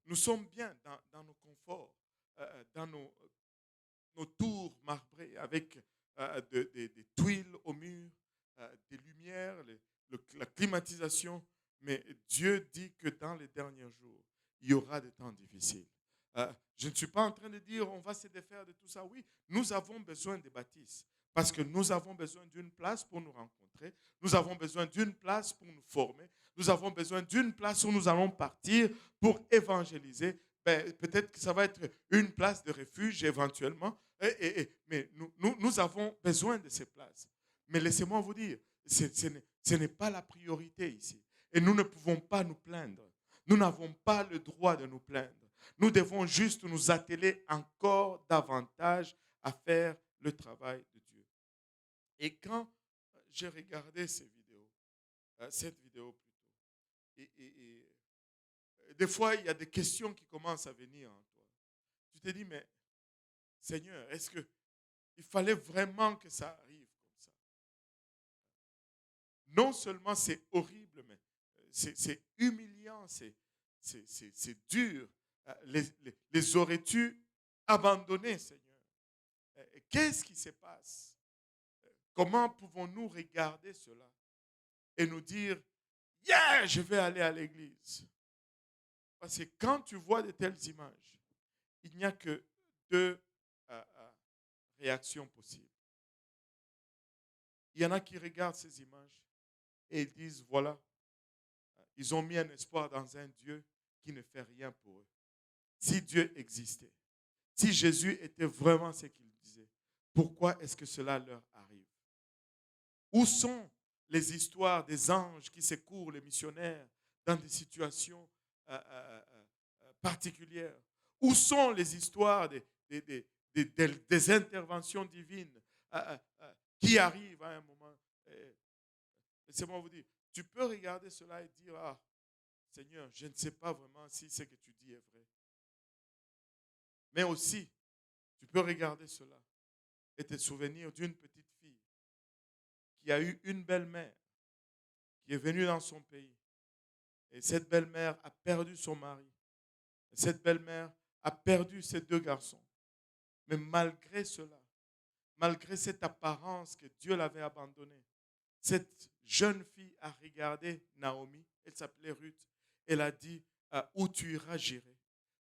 Nous sommes bien dans nos conforts, dans nos tours marbrées avec des tuiles au mur, des lumières, la climatisation. Mais Dieu dit que dans les derniers jours, il y aura des temps difficiles. Je ne suis pas en train de dire on va se défaire de tout ça. Oui, nous avons besoin des bâtisses parce que nous avons besoin d'une place pour nous rencontrer. Nous avons besoin d'une place pour nous former. Nous avons besoin d'une place où nous allons partir pour évangéliser. Peut-être que ça va être une place de refuge éventuellement. Mais nous avons besoin de ces places. Mais laissez-moi vous dire, ce n'est pas la priorité ici. Et nous ne pouvons pas nous plaindre. Nous n'avons pas le droit de nous plaindre. Nous devons juste nous atteler encore davantage à faire le travail de Dieu. Et quand j'ai regardé cette vidéo plutôt, des fois, il y a des questions qui commencent à venir en toi. Tu te dis, mais Seigneur, est-ce qu'il fallait vraiment que ça arrive comme ça? Non seulement c'est horrible, mais c'est humiliant, c'est dur. Les aurais-tu abandonnés, Seigneur? Qu'est-ce qui se passe? Comment pouvons-nous regarder cela et nous dire, yeah, je vais aller à l'église? Parce que quand tu vois de telles images, il n'y a que deux réactions possibles. Il y en a qui regardent ces images et ils disent, voilà, ils ont mis un espoir dans un Dieu qui ne fait rien pour eux. Si Dieu existait, si Jésus était vraiment ce qu'il disait, pourquoi est-ce que cela leur arrive? Où sont les histoires des anges qui secourent les missionnaires dans des situations particulières? Où sont les histoires des interventions divines qui arrivent à un moment? Laissez-moi vous dire, tu peux regarder cela et dire, ah, Seigneur, je ne sais pas vraiment si ce que tu dis est vrai. Mais aussi, tu peux regarder cela et te souvenir d'une petite fille qui a eu une belle-mère qui est venue dans son pays. Et cette belle-mère a perdu son mari. Et cette belle-mère a perdu ses deux garçons. Mais malgré cela, malgré cette apparence que Dieu l'avait abandonnée, cette jeune fille a regardé Naomi, elle s'appelait Ruth, elle a dit, où tu iras, j'irai.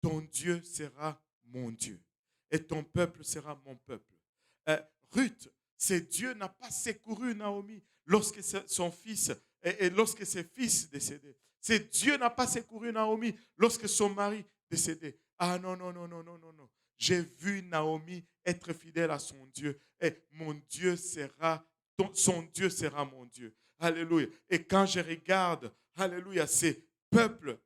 Ton Dieu sera mon Dieu et ton peuple sera mon peuple. Ruth, c'est Dieu n'a pas secouru Naomi lorsque son fils et lorsque ses fils décédaient. C'est Dieu n'a pas secouru Naomi lorsque son mari décédait. Ah non, non, non, non, non, non, non. J'ai vu Naomi être fidèle à son Dieu et mon Dieu sera, son Dieu sera mon Dieu. Alléluia. Et quand je regarde, alléluia, ces peuples,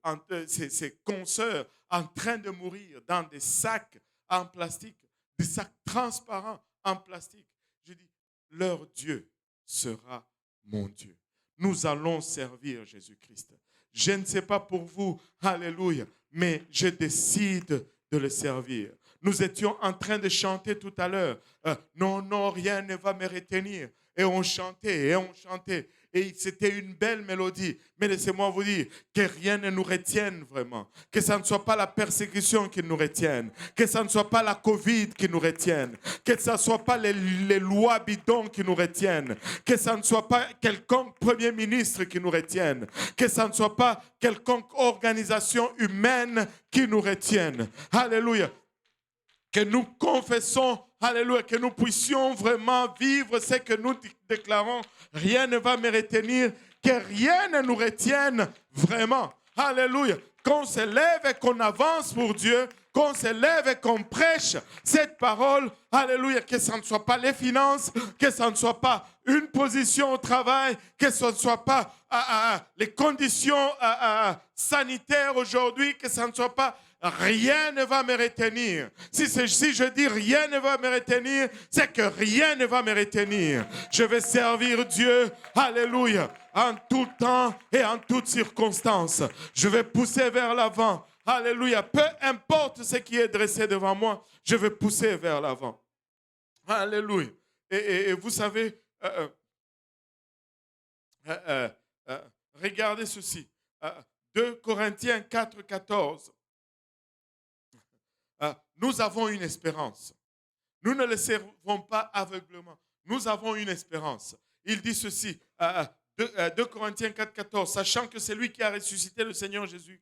ces consoeurs en train de mourir dans des sacs en plastique, des sacs transparents en plastique, je dis, leur Dieu sera mon Dieu. Nous allons servir Jésus-Christ. Je ne sais pas pour vous, alléluia, mais je décide de le servir. Nous étions en train de chanter tout à l'heure, non, non, rien ne va me retenir. Et on chantait, et on chantait. Et c'était une belle mélodie. Mais laissez-moi vous dire que rien ne nous retienne vraiment. Que ça ne soit pas la persécution qui nous retienne. Que ça ne soit pas la Covid qui nous retienne. Que ça ne soit pas les lois bidons qui nous retiennent. Que ça ne soit pas quelconque premier ministre qui nous retienne. Que ça ne soit pas quelconque organisation humaine qui nous retienne. Alléluia. Que nous confessons, alléluia, que nous puissions vraiment vivre ce que nous déclarons. Rien ne va me retenir, que rien ne nous retienne vraiment. Alléluia. Qu'on se lève et qu'on avance pour Dieu, qu'on se lève et qu'on prêche cette parole. Alléluia. Que ce ne soit pas les finances, que ce ne soit pas une position au travail, que ce ne soit pas les conditions sanitaires aujourd'hui, que ce ne soit pas... Rien ne va me retenir. Si je dis rien ne va me retenir, c'est que rien ne va me retenir. Je vais servir Dieu, alléluia, en tout temps et en toutes circonstances. Je vais pousser vers l'avant, alléluia. Peu importe ce qui est dressé devant moi, je vais pousser vers l'avant. Alléluia. Et vous savez, regardez ceci. 2 Corinthiens 4, 14. Nous avons une espérance. Nous ne le servons pas aveuglement. Nous avons une espérance. Il dit ceci, 2 Corinthiens 4, 14, sachant que c'est lui qui a ressuscité le Seigneur Jésus,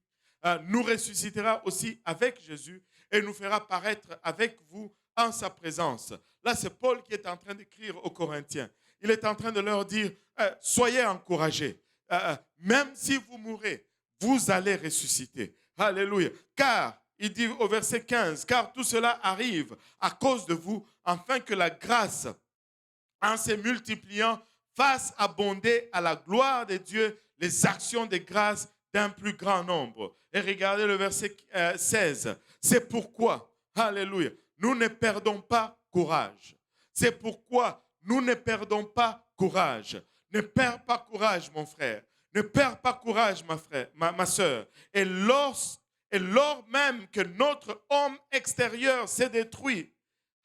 nous ressuscitera aussi avec Jésus et nous fera paraître avec vous en sa présence. Là, c'est Paul qui est en train d'écrire aux Corinthiens. Il est en train de leur dire, soyez encouragés. Même si vous mourrez, vous allez ressusciter. Alléluia. Car il dit au verset 15, car tout cela arrive à cause de vous, afin que la grâce, en se multipliant, fasse abonder à la gloire de Dieu les actions de grâce d'un plus grand nombre. Et regardez le verset 16. C'est pourquoi, alléluia, nous ne perdons pas courage. C'est pourquoi nous ne perdons pas courage. Ne perds pas courage, mon frère. Ne perds pas courage, ma soeur. Et lors même que notre homme extérieur s'est détruit,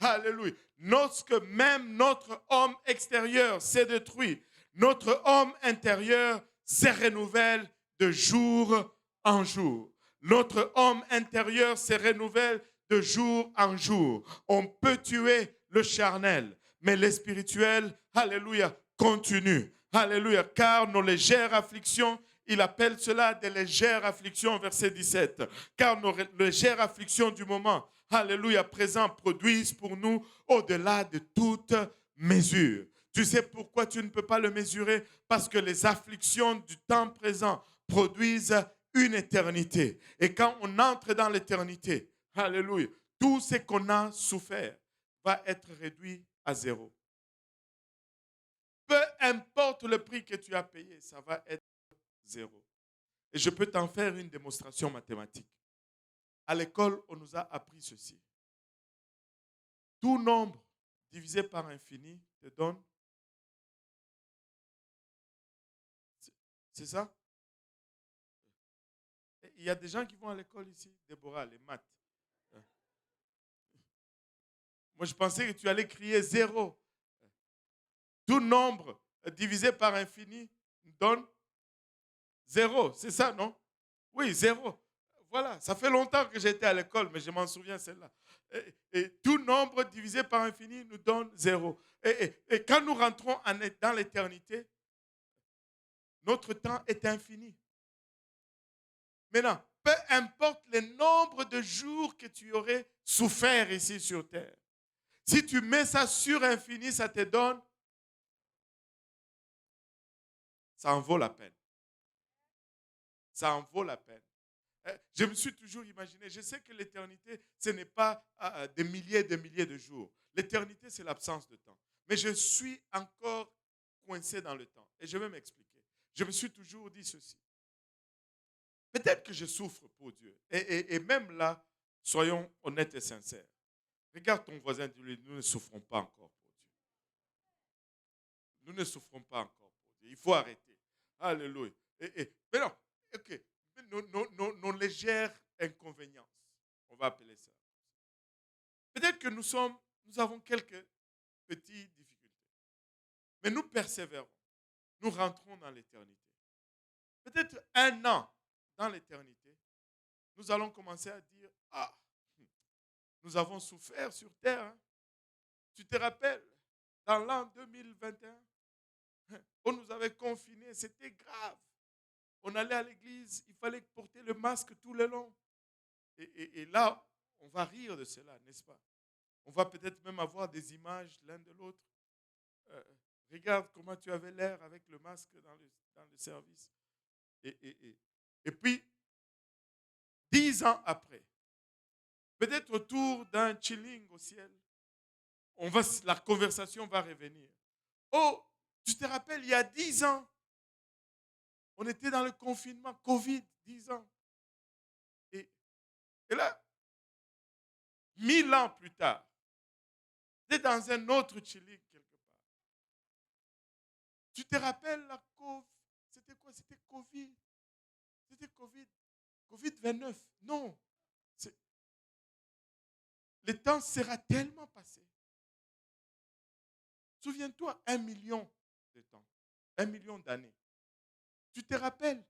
alléluia, lorsque même notre homme extérieur s'est détruit, notre homme intérieur se renouvelle de jour en jour. Notre homme intérieur se renouvelle de jour en jour. On peut tuer le charnel, mais le spirituel, alléluia, continue. Alléluia, car nos légères afflictions il appelle cela des légères afflictions, verset 17. Car nos légères afflictions du moment, alléluia, présent, produisent pour nous au-delà de toute mesure. Tu sais pourquoi tu ne peux pas le mesurer? Parce que les afflictions du temps présent produisent une éternité. Et quand on entre dans l'éternité, alléluia, tout ce qu'on a souffert va être réduit à zéro. Peu importe le prix que tu as payé, ça va être zéro. Et je peux t'en faire une démonstration mathématique. À l'école, on nous a appris ceci. Tout nombre divisé par infini te donne. C'est ça? Il y a des gens qui vont à l'école ici, Déborah, les maths. Moi, je pensais que tu allais crier zéro. Tout nombre divisé par infini donne zéro. C'est ça, non? Oui, zéro. Voilà, ça fait longtemps que j'étais à l'école, mais je m'en souviens celle-là. Et tout nombre divisé par infini nous donne zéro. Et quand nous rentrons dans l'éternité, notre temps est infini. Maintenant, peu importe le nombre de jours que tu aurais souffert ici sur terre, si tu mets ça sur infini, ça te donne, ça en vaut la peine. Ça en vaut la peine. Je me suis toujours imaginé, je sais que l'éternité, ce n'est pas des milliers et des milliers de jours. L'éternité, c'est l'absence de temps. Mais je suis encore coincé dans le temps. Et je vais m'expliquer. Je me suis toujours dit ceci. Peut-être que je souffre pour Dieu. Et même là, soyons honnêtes et sincères. Regarde ton voisin, dis-lui, nous ne souffrons pas encore pour Dieu. Nous ne souffrons pas encore pour Dieu. Il faut arrêter. Alléluia. Mais non, ok. Nos légères inconvéniences, on va appeler ça. Peut-être que nous avons quelques petites difficultés. Mais nous persévérons. Nous rentrons dans l'éternité. Peut-être un an dans l'éternité, nous allons commencer à dire, ah, nous avons souffert sur terre. Hein. Tu te rappelles, dans l'an 2021, on nous avait confinés, c'était grave. On allait à l'église, il fallait porter le masque tout le long. Et là, on va rire de cela, n'est-ce pas? On va peut-être même avoir des images l'un de l'autre. Regarde comment tu avais l'air avec le masque dans le service. Et puis, 10 ans après, peut-être autour d'un chilling au ciel, la conversation va revenir. Oh, tu te rappelles, il y a 10 ans, on était dans le confinement, Covid, 10 ans. Et là, 1000 ans plus tard, tu es dans un autre chilling quelque part. Tu te rappelles la Covid? C'était quoi? C'était Covid. C'était Covid. Covid-29. Non. Le temps sera tellement passé. Souviens-toi, 1 million de temps. 1 million d'années. Tu te rappelles?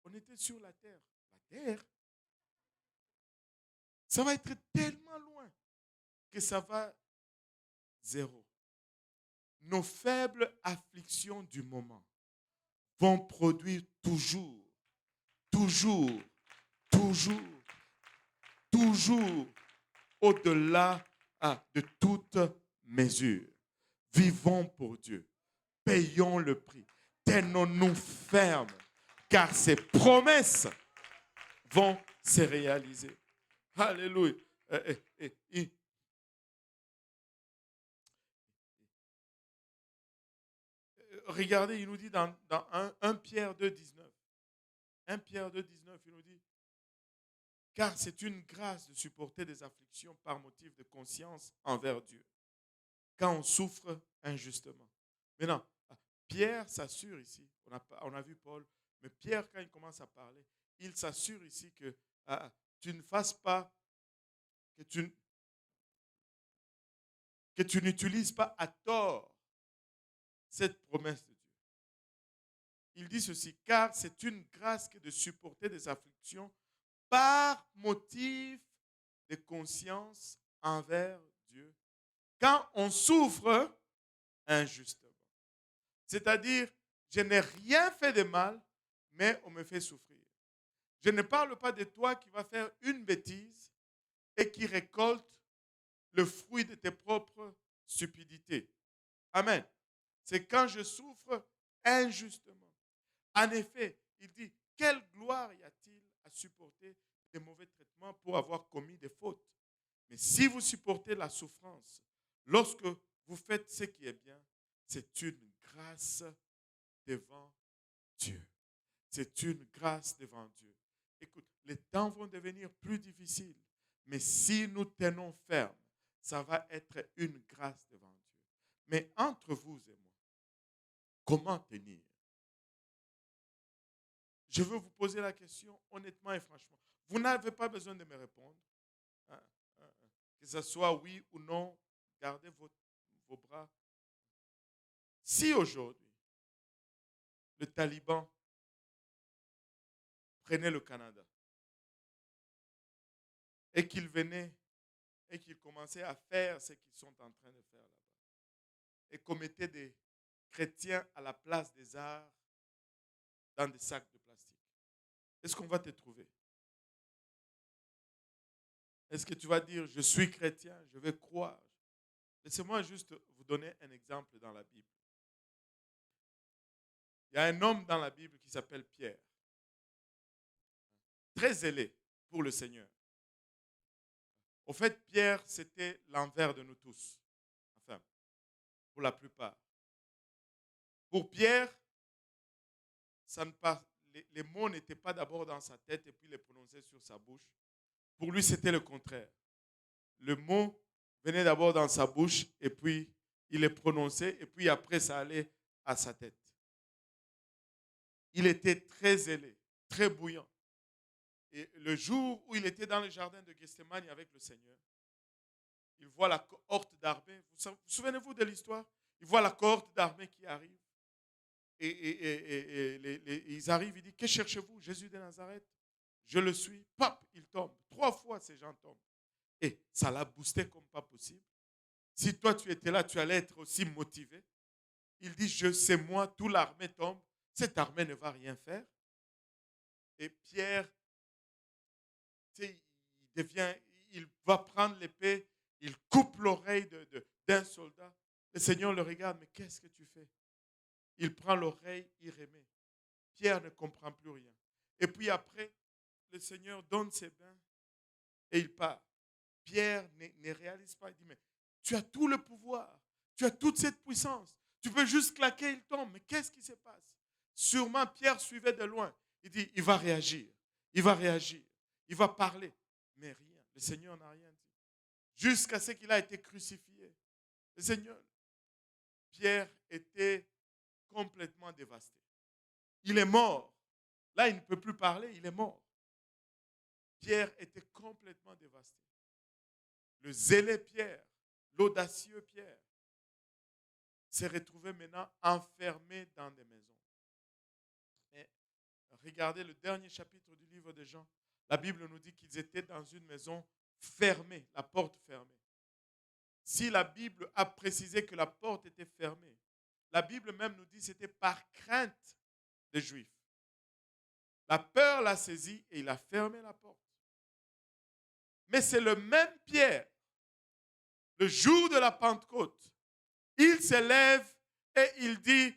On était sur la terre. La terre, ça va être tellement loin que ça va zéro. Nos faibles afflictions du moment vont produire toujours, toujours, toujours, toujours au-delà de toute mesure. Vivons pour Dieu. Payons le prix. Tenons-nous fermes, car ses promesses vont se réaliser. Alléluia. Regardez, il nous dit dans 1 Pierre 2, 19. 1 Pierre 2, 19, il nous dit, car c'est une grâce de supporter des afflictions par motif de conscience envers Dieu, quand on souffre injustement. Maintenant, Pierre s'assure ici, on a vu Paul, mais Pierre, quand il commence à parler, il s'assure ici que tu ne fasses pas, que tu n'utilises pas à tort cette promesse de Dieu. Il dit ceci, car c'est une grâce que de supporter des afflictions par motif de conscience envers Dieu, quand on souffre injustement. C'est-à-dire, je n'ai rien fait de mal, mais on me fait souffrir. Je ne parle pas de toi qui va faire une bêtise et qui récolte le fruit de tes propres stupidités. Amen. C'est quand je souffre injustement. En effet, il dit, quelle gloire y a-t-il à supporter des mauvais traitements pour avoir commis des fautes? Mais si vous supportez la souffrance, lorsque vous faites ce qui est bien, c'est une grâce devant Dieu. C'est une grâce devant Dieu. Écoute, les temps vont devenir plus difficiles, mais si nous tenons ferme, ça va être une grâce devant Dieu. Mais entre vous et moi, comment tenir? Je veux vous poser la question honnêtement et franchement. Vous n'avez pas besoin de me répondre. Que ce soit oui ou non, gardez vos bras. Si aujourd'hui, le Taliban prenait le Canada et qu'il venait et qu'il commençait à faire ce qu'ils sont en train de faire là-bas et commettait des chrétiens à la place des arts dans des sacs de plastique, est-ce qu'on va te trouver? Est-ce que tu vas dire, je suis chrétien, je vais croire? Laissez-moi juste vous donner un exemple dans la Bible. Il y a un homme dans la Bible qui s'appelle Pierre, très zélé pour le Seigneur. Au fait, Pierre, c'était l'envers de nous tous. Enfin, pour la plupart. Pour Pierre, les mots n'étaient pas d'abord dans sa tête et puis les prononçaient sur sa bouche. Pour lui, c'était le contraire. Le mot venait d'abord dans sa bouche et puis il les prononçait et puis après, ça allait à sa tête. Il était très zélé, très bouillant. Et le jour où il était dans le jardin de Gethsémani avec le Seigneur, il voit la cohorte d'armée. Vous souvenez-vous de l'histoire? Il voit la cohorte d'armée qui arrive. Et ils arrivent, il dit, que cherchez-vous? Jésus de Nazareth. Je le suis. Pap, il tombe. 3 fois, ces gens tombent. Et ça l'a boosté comme pas possible. Si toi, tu étais là, tu allais être aussi motivé. Il dit, c'est moi, toute l'armée tombe. Cette armée ne va rien faire. Et Pierre, il va prendre l'épée, il coupe l'oreille d'un soldat. Le Seigneur le regarde, mais qu'est-ce que tu fais? Il prend l'oreille, il remet. Pierre ne comprend plus rien. Et puis après, le Seigneur donne ses bains et il part. Pierre ne réalise pas. Il dit, mais tu as tout le pouvoir, tu as toute cette puissance. Tu peux juste claquer, il tombe. Mais qu'est-ce qui se passe? Sûrement, Pierre suivait de loin. Il dit, il va réagir, il va réagir, il va parler. Mais rien, le Seigneur n'a rien dit. Jusqu'à ce qu'il a été crucifié. Le Seigneur, Pierre était complètement dévasté. Il est mort. Là, il ne peut plus parler, il est mort. Pierre était complètement dévasté. Le zélé Pierre, l'audacieux Pierre, s'est retrouvé maintenant enfermé dans des maisons. Mais regardez le dernier chapitre du livre de Jean. La Bible nous dit qu'ils étaient dans une maison fermée, la porte fermée. Si la Bible a précisé que la porte était fermée, la Bible même nous dit que c'était par crainte des Juifs. La peur l'a saisi et il a fermé la porte. Mais c'est le même Pierre, le jour de la Pentecôte, il se lève et il dit,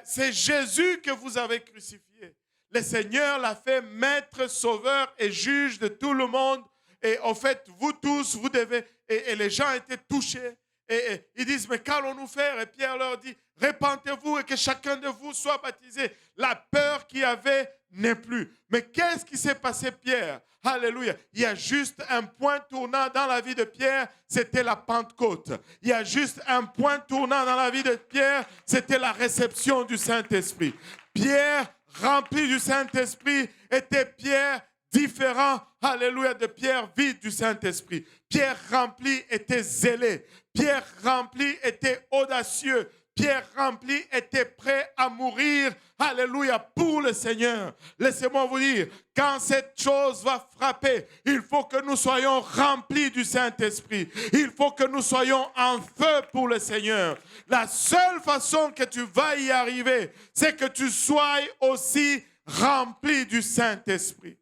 c'est Jésus que vous avez crucifié. Le Seigneur l'a fait maître, sauveur et juge de tout le monde. Et en fait, vous tous, vous devez... Et les gens étaient touchés. Et ils disent, mais qu'allons-nous faire? Et Pierre leur dit, repentez-vous et que chacun de vous soit baptisé. La peur qu'il y avait n'est plus. Mais qu'est-ce qui s'est passé, Pierre? Alléluia. Il y a juste un point tournant dans la vie de Pierre, c'était la Pentecôte. Il y a juste un point tournant dans la vie de Pierre, c'était la réception du Saint-Esprit. Pierre, rempli du Saint-Esprit, était Pierre différent, alléluia, de Pierre vide du Saint-Esprit. Pierre rempli était zélé. Pierre rempli était audacieux. Pierre rempli était prêt à mourir, alléluia, pour le Seigneur. Laissez-moi vous dire, quand cette chose va frapper, il faut que nous soyons remplis du Saint-Esprit. Il faut que nous soyons en feu pour le Seigneur. La seule façon que tu vas y arriver, c'est que tu sois aussi rempli du Saint-Esprit.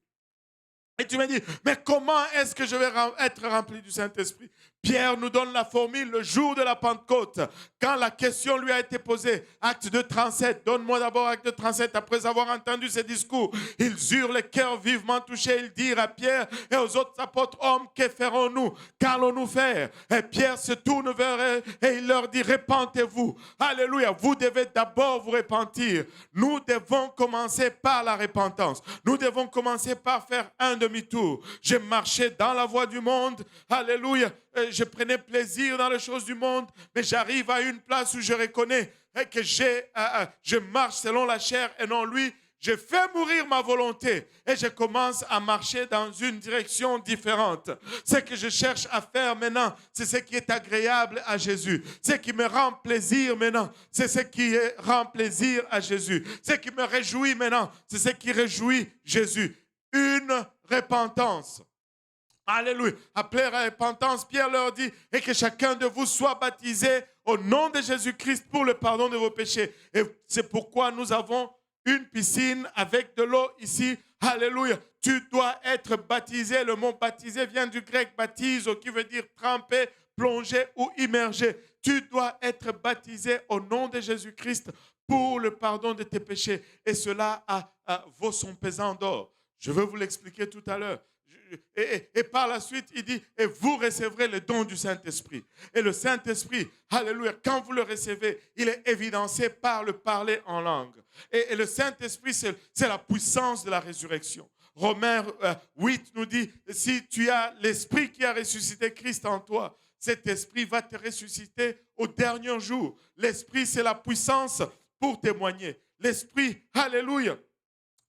Et tu me dis, mais comment est-ce que je vais être rempli du Saint-Esprit? Pierre nous donne la formule le jour de la Pentecôte. Quand la question lui a été posée, acte 2, 37, donne-moi d'abord acte 2, 37. Après avoir entendu ces discours, ils eurent le cœur vivement touché. Ils dirent à Pierre et aux autres apôtres, hommes, que ferons-nous? Qu'allons-nous faire? Et Pierre se tourne vers eux et il leur dit, repentez-vous. Alléluia, vous devez d'abord vous repentir. Nous devons commencer par la repentance. Nous devons commencer par faire un demi-tour. J'ai marché dans la voie du monde. Alléluia. Je prenais plaisir dans les choses du monde, mais j'arrive à une place où je reconnais que je marche selon la chair et non lui. Je fais mourir ma volonté et je commence à marcher dans une direction différente. Ce que je cherche à faire maintenant, c'est ce qui est agréable à Jésus. Ce qui me rend plaisir maintenant, c'est ce qui rend plaisir à Jésus. Ce qui me réjouit maintenant, c'est ce qui réjouit Jésus. Une repentance. Alléluia. Après la repentance, Pierre leur dit, et que chacun de vous soit baptisé au nom de Jésus-Christ pour le pardon de vos péchés. Et c'est pourquoi nous avons une piscine avec de l'eau ici. Alléluia. Tu dois être baptisé. Le mot baptisé vient du grec baptizo, qui veut dire tremper, plonger ou immerger. Tu dois être baptisé au nom de Jésus-Christ pour le pardon de tes péchés. Et cela vaut son pesant d'or. Je vais vous l'expliquer tout à l'heure. Et par la suite, il dit, et vous recevrez le don du Saint-Esprit. Et le Saint-Esprit, alléluia, quand vous le recevez, il est évidencé par le parler en langue. Et le Saint-Esprit, c'est la puissance de la résurrection. Romains 8 nous dit, si tu as l'Esprit qui a ressuscité Christ en toi, cet Esprit va te ressusciter au dernier jour. L'Esprit, c'est la puissance pour témoigner. L'Esprit, alléluia,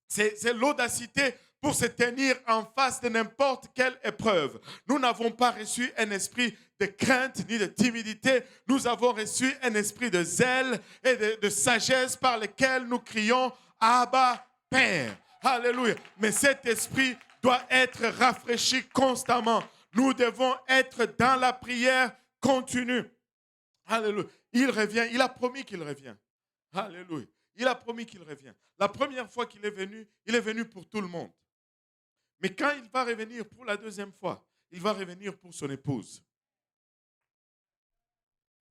c'est l'audacité pour se tenir en face de n'importe quelle épreuve. Nous n'avons pas reçu un esprit de crainte ni de timidité. Nous avons reçu un esprit de zèle et de sagesse par lequel nous crions « Abba, Père ». Alléluia. Mais cet esprit doit être rafraîchi constamment. Nous devons être dans la prière continue. Alléluia. Il revient. Il a promis qu'il revient. Alléluia. Il a promis qu'il revient. La première fois qu'il est venu pour tout le monde. Mais quand il va revenir pour la deuxième fois, il va revenir pour son épouse.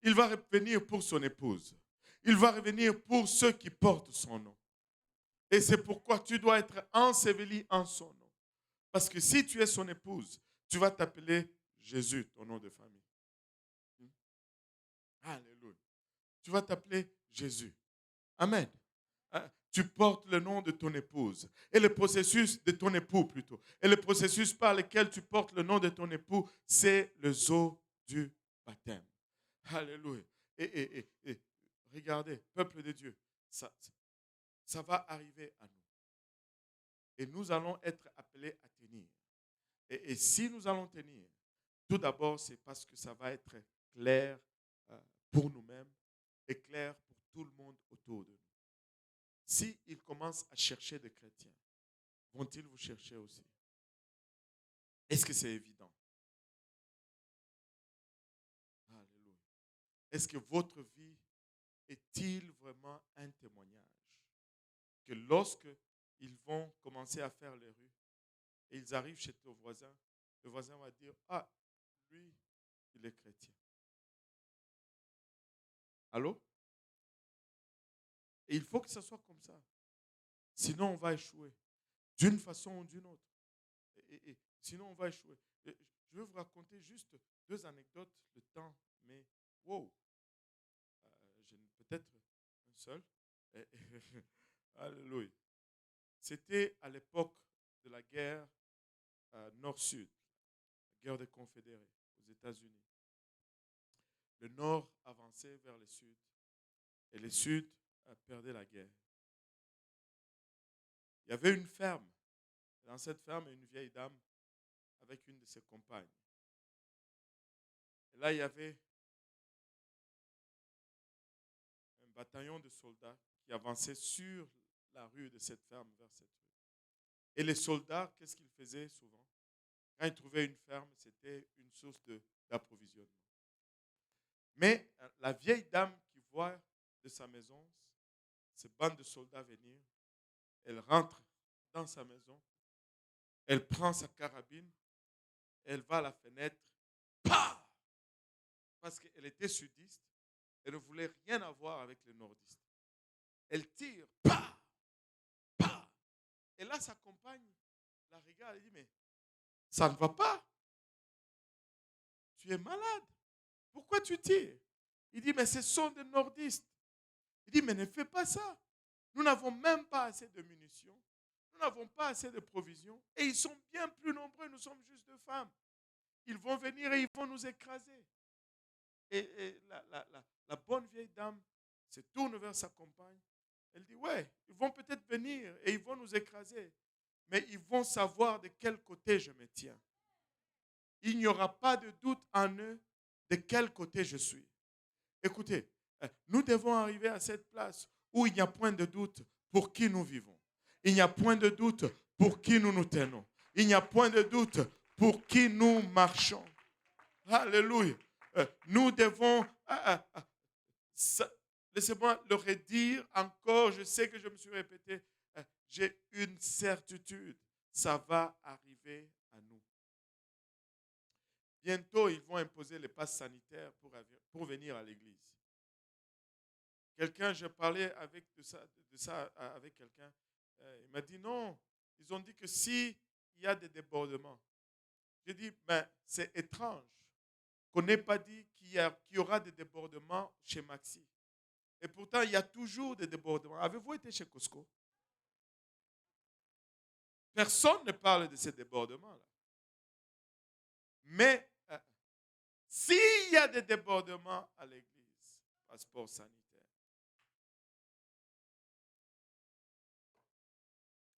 Il va revenir pour son épouse. Il va revenir pour ceux qui portent son nom. Et c'est pourquoi tu dois être enseveli en son nom. Parce que si tu es son épouse, tu vas t'appeler Jésus, ton nom de famille. Alléluia. Tu vas t'appeler Jésus. Amen. Tu portes le nom de ton épouse et le processus de ton époux plutôt. Et le processus par lequel tu portes le nom de ton époux, c'est le zo du baptême. Alléluia. Et regardez, peuple de Dieu, ça va arriver à nous. Et nous allons être appelés à tenir. Et si nous allons tenir, tout d'abord, c'est parce que ça va être clair pour nous-mêmes et clair pour tout le monde autour de nous. S'ils commencent à chercher des chrétiens, vont-ils vous chercher aussi? Est-ce que c'est évident? Alléluia. Est-ce que votre vie est-il vraiment un témoignage? Que lorsque ils vont commencer à faire les rues et ils arrivent chez ton voisin, le voisin va dire, ah, lui, il est chrétien. Allô? Et il faut que ça soit comme ça. Sinon, on va échouer. D'une façon ou d'une autre. Et sinon, on va échouer. Je vais vous raconter juste 2 anecdotes, le temps, mais wow. Peut-être un seul. Alléluia. C'était à l'époque de la guerre Nord-Sud, la guerre des Confédérés aux États-Unis. Le Nord avançait vers le Sud et le Sud perdait la guerre. Il y avait une ferme. Dans cette ferme, il y a une vieille dame avec une de ses compagnes. Et là, il y avait un bataillon de soldats qui avançait sur la rue de cette ferme vers cette rue. Et les soldats, qu'est-ce qu'ils faisaient souvent? Quand ils trouvaient une ferme, c'était une source d'approvisionnement. Mais la vieille dame qui voit de sa maison ces bandes de soldats venir, Elle rentre dans sa maison. Elle prend sa carabine. Elle va à la fenêtre. Pah! Parce qu'elle était sudiste. Elle ne voulait rien avoir avec les nordistes. Elle tire. Pah! Pah! Et là, sa compagne la regarde et dit, mais ça ne va pas. Tu es malade. Pourquoi tu tires? Il dit, mais ce sont des nordistes. Il dit, mais ne fais pas ça. Nous n'avons même pas assez de munitions. Nous n'avons pas assez de provisions. Et ils sont bien plus nombreux. Nous sommes juste deux femmes. Ils vont venir et ils vont nous écraser. Et la bonne vieille dame se tourne vers sa compagne. Elle dit, ouais, ils vont peut-être venir et ils vont nous écraser. Mais ils vont savoir de quel côté je me tiens. Il n'y aura pas de doute en eux de quel côté je suis. Écoutez, nous devons arriver à cette place où il n'y a point de doute pour qui nous vivons. Il n'y a point de doute pour qui nous nous tenons. Il n'y a point de doute pour qui nous marchons. Alléluia. Nous devons... laissez-moi le redire encore. Je sais que je me suis répété. J'ai une certitude. Ça va arriver à nous. Bientôt, ils vont imposer les passes sanitaires pour venir à l'église. Je parlais de ça avec quelqu'un. Il m'a dit non. Ils ont dit que s'il y a des débordements. J'ai dit, ben, c'est étrange qu'on n'ait pas dit qu'il y aura des débordements chez Maxi. Et pourtant, il y a toujours des débordements. Avez-vous été chez Costco? Personne ne parle de ces débordements-là. Mais s'il y a des débordements à l'église, passeport sanitaire.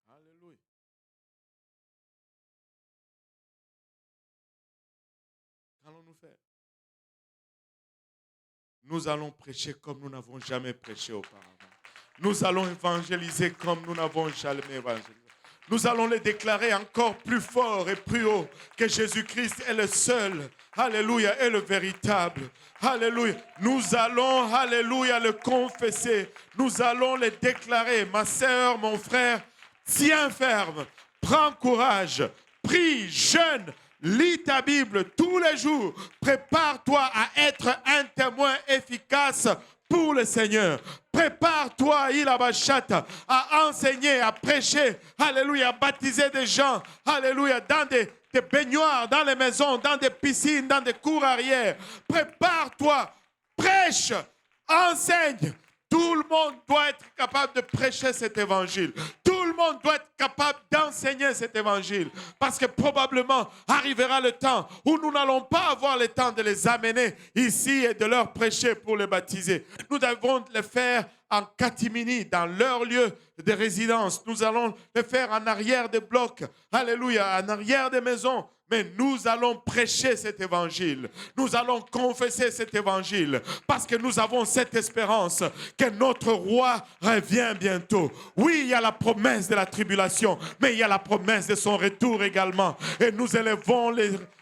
Alléluia. Qu'allons-nous faire? Nous allons prêcher comme nous n'avons jamais prêché auparavant. Nous allons évangéliser comme nous n'avons jamais évangélisé. Nous allons les déclarer encore plus fort et plus haut que Jésus-Christ est le seul, alléluia, et le véritable. Alléluia. Nous allons, alléluia, le confesser. Nous allons les déclarer. Ma sœur, mon frère, tiens ferme, prends courage, prie, jeûne, lis ta Bible tous les jours. Prépare-toi à être un témoin efficace pour le Seigneur. Prépare-toi, à enseigner, à prêcher, alléluia, à baptiser des gens, alléluia, dans des baignoires, dans les maisons, dans des piscines, dans des cours arrière. Prépare-toi, prêche, enseigne. Tout le monde doit être capable de prêcher cet évangile. Tout le monde doit être capable d'enseigner cet évangile. Parce que probablement arrivera le temps où nous n'allons pas avoir le temps de les amener ici et de leur prêcher pour les baptiser. Nous devons le faire en catimini, dans leur lieu de résidence. Nous allons le faire en arrière des blocs. Alléluia, en arrière des maisons. Mais nous allons prêcher cet évangile. Nous allons confesser cet évangile. Parce que nous avons cette espérance que notre roi revient bientôt. Oui, il y a la promesse de la tribulation, mais il y a la promesse de son retour également. Et nous élevons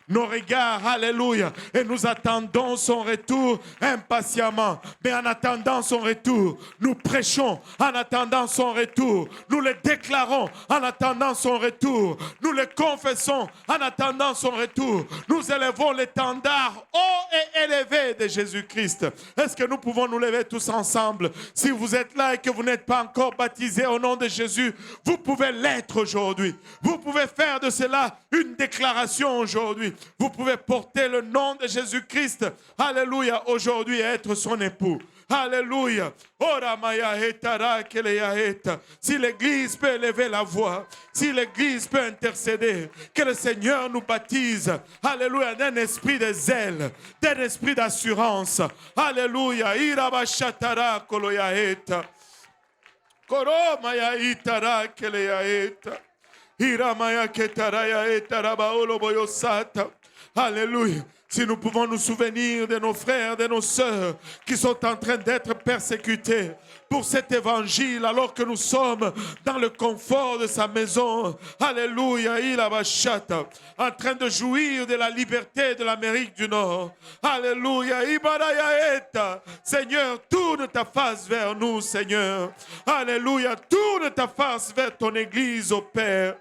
nos regards, alléluia, et nous attendons son retour impatiemment. Mais en attendant son retour, nous prêchons en attendant son retour. Nous le déclarons en attendant son retour. Nous le confessons en attendant son retour. Nous élevons l'étendard haut et élevé de Jésus-Christ. Est-ce que nous pouvons nous lever tous ensemble? Si vous êtes là et que vous n'êtes pas encore baptisé au nom de Jésus, vous pouvez l'être aujourd'hui. Vous pouvez faire de cela une déclaration aujourd'hui. Vous pouvez porter le nom de Jésus-Christ, alléluia, aujourd'hui et être son époux. Alléluia. Si l'Église peut élever la voix, si l'Église peut intercéder, que le Seigneur nous baptise, alléluia, d'un esprit de zèle, d'un esprit d'assurance. Alléluia. Irabashatara koloyaeta. Koromaya itara keleyaeta. Iramaya ketaraya etarabaolo boyosata. Alléluia. Si nous pouvons nous souvenir de nos frères, de nos sœurs qui sont en train d'être persécutés pour cet évangile alors que nous sommes dans le confort de sa maison. Alléluia, il abachata, en train de jouir de la liberté de l'Amérique du Nord. Alléluia, ibadayaeta. Seigneur, tourne ta face vers nous, Seigneur. Alléluia, tourne ta face vers ton Église, ô Père.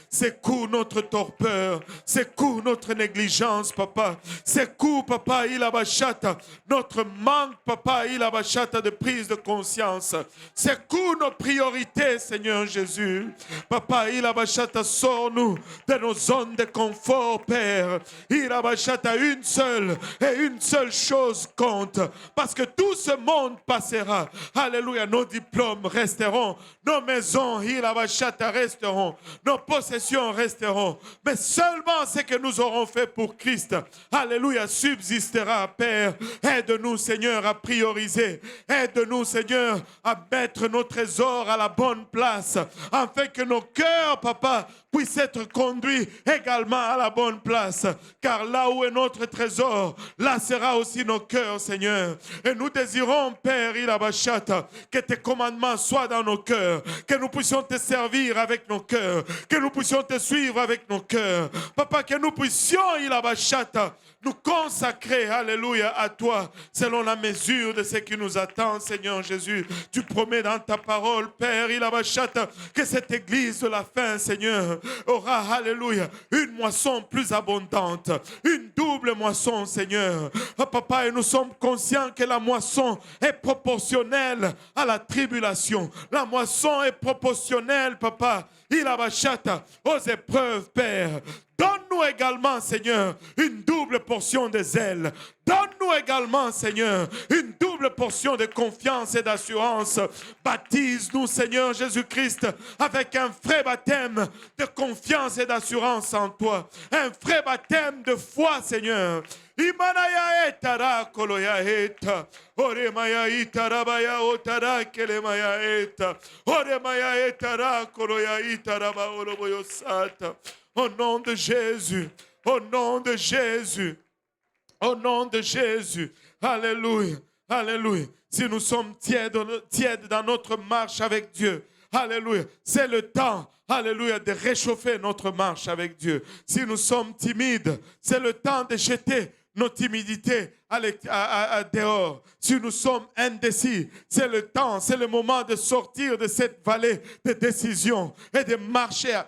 Secoue notre torpeur, secoue notre négligence, papa. Secoue, papa, il abachata, notre manque, papa, il abachata de prise de conscience. Secoue nos priorités, Seigneur Jésus. Papa, il abachata, sors-nous de nos zones de confort, Père. Il abachata, une seule chose compte, parce que tout ce monde passera. Alléluia, nos diplômes resteront, nos maisons, il abachata, resteront, nos possessions resteront, mais seulement ce que nous aurons fait pour Christ, alléluia, subsistera, Père. Aide-nous, Seigneur, à prioriser. Aide-nous, Seigneur, à mettre nos trésors à la bonne place, afin que nos cœurs, papa, puissent être conduits également à la bonne place. Car là où est notre trésor, là sera aussi nos cœurs, Seigneur. Et nous désirons, Père, Ilabachata, que tes commandements soient dans nos cœurs, que nous puissions te servir avec nos cœurs, que nous puissions te suivre avec nos cœurs. Papa, que nous puissions, Ilabachata, nous consacrer, alléluia, à toi, selon la mesure de ce qui nous attend, Seigneur Jésus. Tu promets dans ta parole, Père, Ilabachata, que cette église de la fin, Seigneur, aura, alléluia, une moisson plus abondante, une double moisson, Seigneur. Oh, papa, et nous sommes conscients que la moisson est proportionnelle à la tribulation. La moisson est proportionnelle, papa, Ilabachata, aux épreuves, Père. Donne-nous également, Seigneur, une double portion de zèle. Donne-nous également, Seigneur, une double portion de confiance et d'assurance. Baptise-nous, Seigneur Jésus-Christ, avec un vrai baptême de confiance et d'assurance en toi. Un vrai baptême de foi, Seigneur. Imanaya etara koloya eta. Ore maya itara baya otara kele maya eta. Ore maya etara koloya itara ba oloboyo sata. Au nom de Jésus, au nom de Jésus, au nom de Jésus, alléluia, alléluia. Si nous sommes tièdes dans notre marche avec Dieu, alléluia, c'est le temps, alléluia, de réchauffer notre marche avec Dieu. Si nous sommes timides, c'est le temps de jeter nos timidités dehors. Si nous sommes indécis, c'est le temps, c'est le moment de sortir de cette vallée de décision et de marcher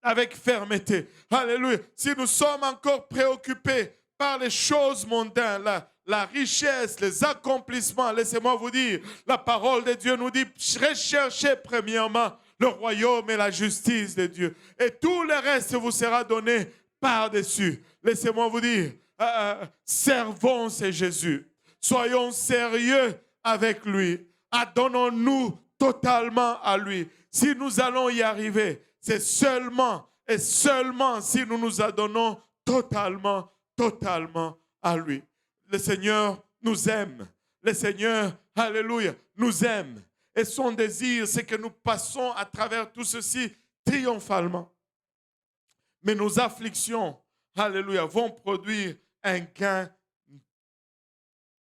avec fermeté. Alléluia. Si nous sommes encore préoccupés par les choses mondaines, la richesse, les accomplissements, laissez-moi vous dire, la parole de Dieu nous dit, recherchez premièrement le royaume et la justice de Dieu. Et tout le reste vous sera donné par-dessus. Laissez-moi vous dire, servons ce Jésus. Soyons sérieux avec lui. Adonnons-nous totalement à lui. Si nous allons y arriver, c'est seulement et seulement si nous nous adonnons totalement à lui. Le Seigneur nous aime. Le Seigneur, alléluia, nous aime. Et son désir, c'est que nous passons à travers tout ceci triomphalement. Mais nos afflictions, alléluia, vont produire un gain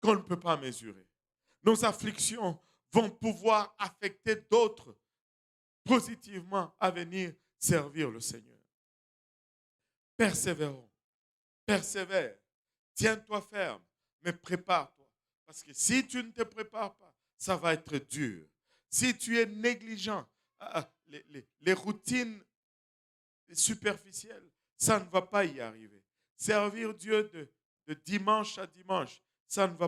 qu'on ne peut pas mesurer. Nos afflictions vont pouvoir affecter d'autres positivement à venir servir le Seigneur. Persévérons, persévère, tiens-toi ferme, mais prépare-toi. Parce que si tu ne te prépares pas, ça va être dur. Si tu es négligent, les routines superficielles, ça ne va pas y arriver. Servir Dieu de dimanche à dimanche, ça ne va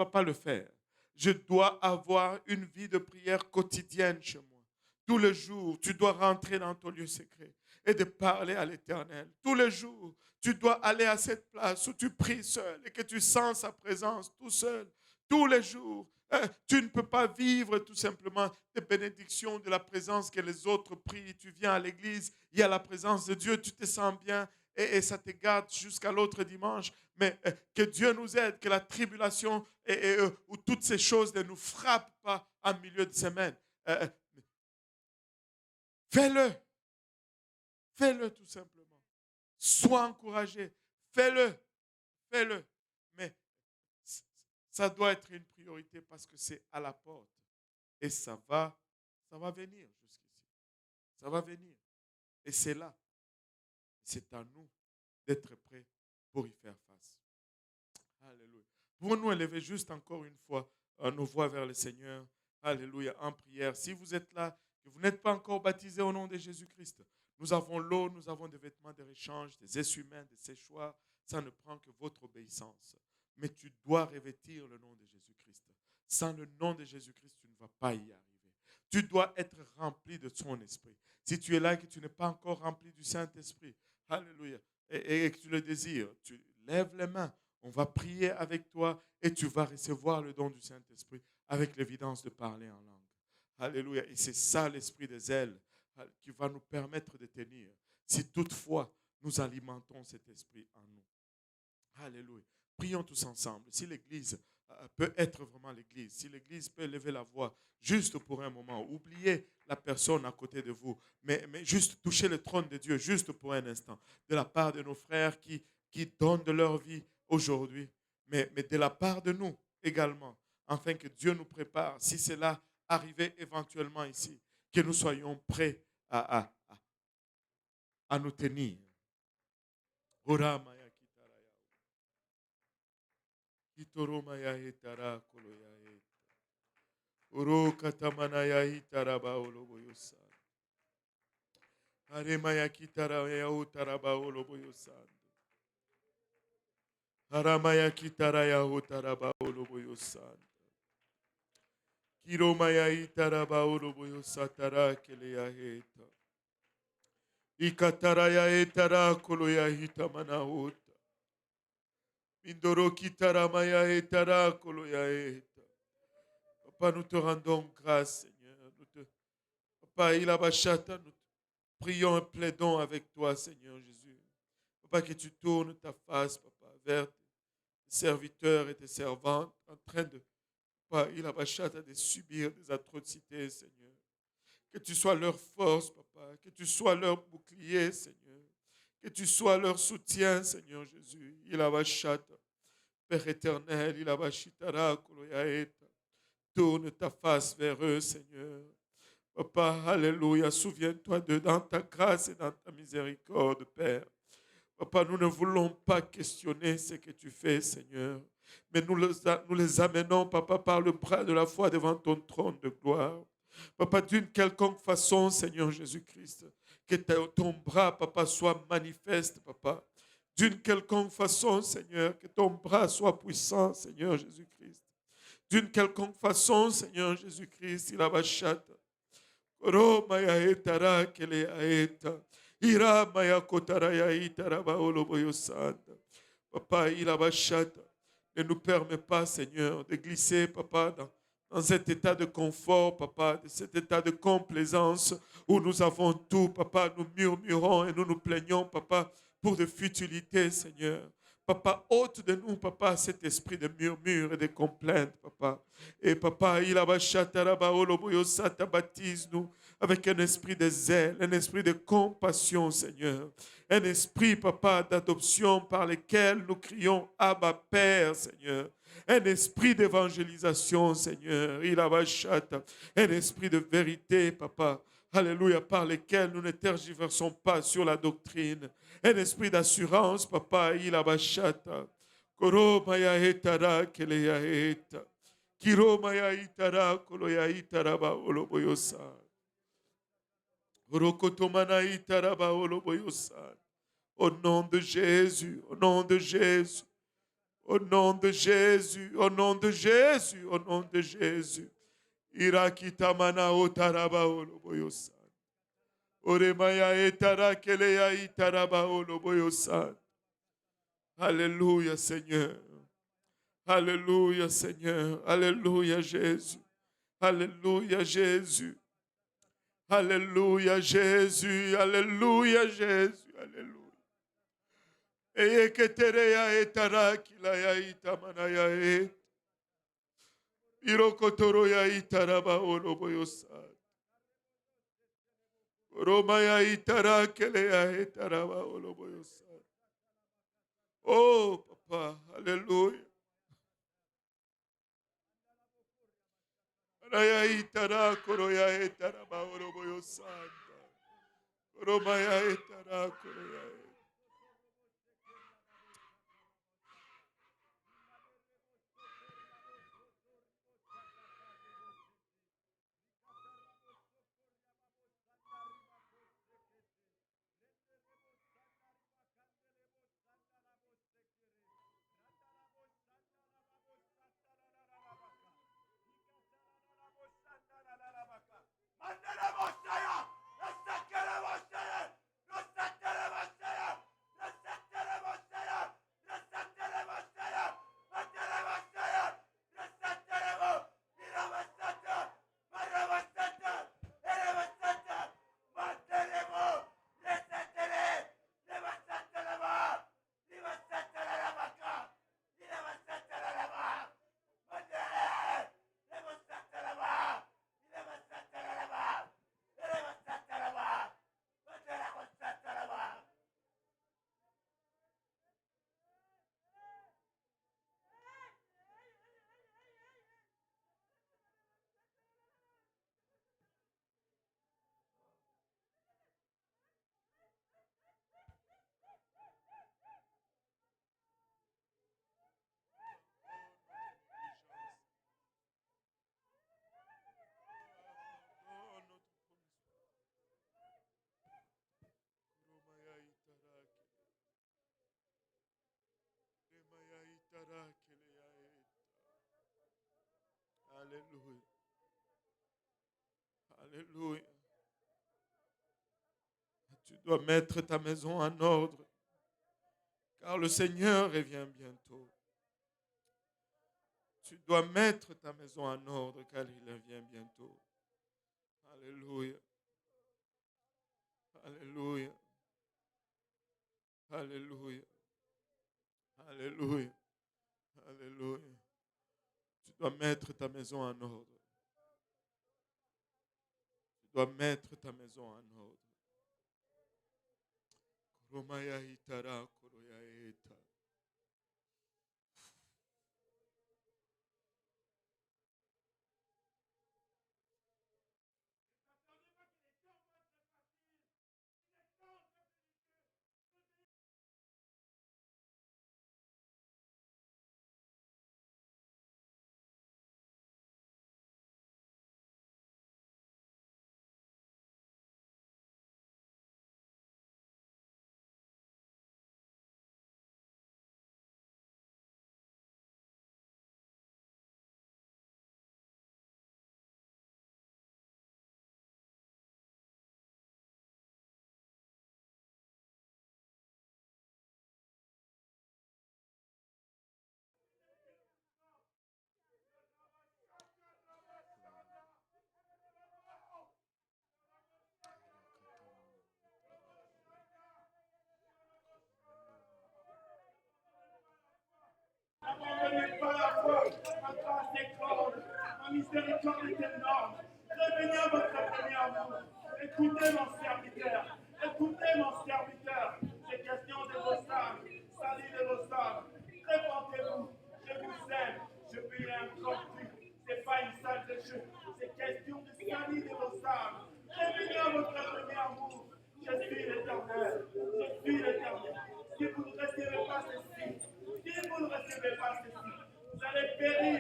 pas le faire. Je dois avoir une vie de prière quotidienne chez moi. Tous les jours, tu dois rentrer dans ton lieu secret et de parler à l'Éternel. Tous les jours, tu dois aller à cette place où tu pries seul et que tu sens sa présence tout seul. Tous les jours, tu ne peux pas vivre tout simplement des bénédictions de la présence que les autres prient. Tu viens à l'église, il y a la présence de Dieu, tu te sens bien et ça te garde jusqu'à l'autre dimanche. Mais que Dieu nous aide, que la tribulation ou toutes ces choses ne nous frappent pas en milieu de semaine. Fais-le. Fais-le tout simplement. Sois encouragé. Fais-le. Fais-le. Mais ça doit être une priorité parce que c'est à la porte. Et ça va venir jusqu'ici. Ça va venir. Et c'est là. C'est à nous d'être prêts pour y faire face. Alléluia. Pouvons-nous élever juste encore une fois nos voix vers le Seigneur. Alléluia, en prière. Si vous êtes là, que vous n'êtes pas encore baptisé au nom de Jésus-Christ, nous avons l'eau, nous avons des vêtements de rechange, des essuie-mains, des séchoirs. Ça ne prend que votre obéissance. Mais tu dois revêtir le nom de Jésus-Christ. Sans le nom de Jésus-Christ, tu ne vas pas y arriver. Tu dois être rempli de son esprit. Si tu es là et que tu n'es pas encore rempli du Saint-Esprit, alléluia, et que tu le désires, tu lèves les mains. On va prier avec toi et tu vas recevoir le don du Saint-Esprit avec l'évidence de parler en langue. Alléluia. Et c'est ça l'esprit des ailes qui va nous permettre de tenir. Si toutefois nous alimentons cet esprit en nous. Alléluia. Prions tous ensemble. Si l'Église peut être vraiment l'Église, si l'Église peut lever la voix juste pour un moment, oubliez la personne à côté de vous, mais juste toucher le trône de Dieu juste pour un instant, de la part de nos frères qui donnent de leur vie aujourd'hui, mais de la part de nous également, afin que Dieu nous prépare, si cela arrivait éventuellement ici, que nous soyons prêts à nous tenir. Kitoromaya hitara koloya hita. Uro katamanaya hitara baolo boyosa. Aremaya kitara ya utara baolo boyosa. Aramaya kitara ya utara baolo boyosa. Kiromaya hitara baolo boyosa tara keleya hita. Ikatara ya hitara koloya hita manahut. Mindoro kitaramaya etara koloya eta. Papa, nous te rendons grâce, Seigneur. Papa, il a bachata, nous prions et plaidons avec toi, Seigneur Jésus. Papa, que tu tournes ta face, Papa, vers tes serviteurs et tes servantes en train de, Papa, il a bachata de subir des atrocités, Seigneur. Que tu sois leur force, Papa. Que tu sois leur bouclier, Seigneur. Que tu sois leur soutien, Seigneur Jésus. Il a bachata. Père éternel, il a bachitara koloyaeta. Tourne ta face vers eux, Seigneur. Papa, alléluia, souviens-toi d'eux dans ta grâce et dans ta miséricorde, Père. Papa, nous ne voulons pas questionner ce que tu fais, Seigneur, mais nous les amenons, Papa, par le bras de la foi devant ton trône de gloire. Papa, d'une quelconque façon, Seigneur Jésus-Christ, que ton bras, Papa, soit manifeste, Papa. D'une quelconque façon, Seigneur, que ton bras soit puissant, Seigneur Jésus-Christ. D'une quelconque façon, Seigneur Jésus-Christ, il a bachata. Koro maya etara kele aeta. Ira maya kotara ya itara baolo boyosanda. Papa, il a bachata. Ne nous permet pas, Seigneur, de glisser, Papa, dans cet état de confort, Papa, de cet état de complaisance où nous avons tout, Papa, nous murmurons et nous nous plaignons, Papa, pour de futilités, Seigneur. Papa, ôte de nous, Papa, cet esprit de murmure et de complainte, Papa. Et Papa, il a baptise-nous avec un esprit de zèle, un esprit de compassion, Seigneur. Un esprit, Papa, d'adoption par lequel nous crions Abba, Père, Seigneur. Un esprit d'évangélisation, Seigneur. Il a bachata. Un esprit de vérité, Papa. Alléluia, par lequel nous ne tergiversons pas sur la doctrine. Un esprit d'assurance, Papa, il a bachata. Koro maya etara keleya eta. Kiro maya itara koloya itara ba oloboyosa. Orokotomana itara ba oloboyosa. Au nom de Jésus, au nom de Jésus. Au nom de Jésus, au nom de Jésus, au nom de Jésus. Irakitamana otaraba oloboyosa. Oremaya etara keleya itaraba oloboyosa. Alléluia, Seigneur. Alléluia, Seigneur. Alléluia, Jésus. Alléluia, Jésus. Alléluia, Jésus. Alléluia, Jésus. Alléluia. Eye ketereya etara kilaya itamanaya et. Irokotoroya itaraba oloboyosa. Romaya itara keleya etaraba oloboyosa. Oh, papa, alléluia. Raya itara koroya etara baoroboyo santa. Koromaya etara koroya. Alléluia. Alléluia. Tu dois mettre ta maison en ordre, car le Seigneur revient bientôt. Tu dois mettre ta maison en ordre, car il revient bientôt. Alléluia. Alléluia. Alléluia. Alléluia. Alléluia. Tu dois mettre ta maison en ordre. Tu dois mettre ta maison en ordre. Koromaya itara koroya eta. N'abandonnez pas la foi, ma grâce est grande, ma miséricorde est énorme. Revenez à votre premier amour. Écoutez mon serviteur, écoutez mon serviteur. C'est question de vos âmes, salut de vos âmes. Répentez-vous, je vous aime, je paye un corps. C'est pas une salle de jeu, c'est question de salut de vos âmes. Revenez à votre premier amour. Je suis l'Éternel, je suis l'Éternel. Si vous ne recevez pas ceci, si vous ne recevez pas ceci, vous allez périr.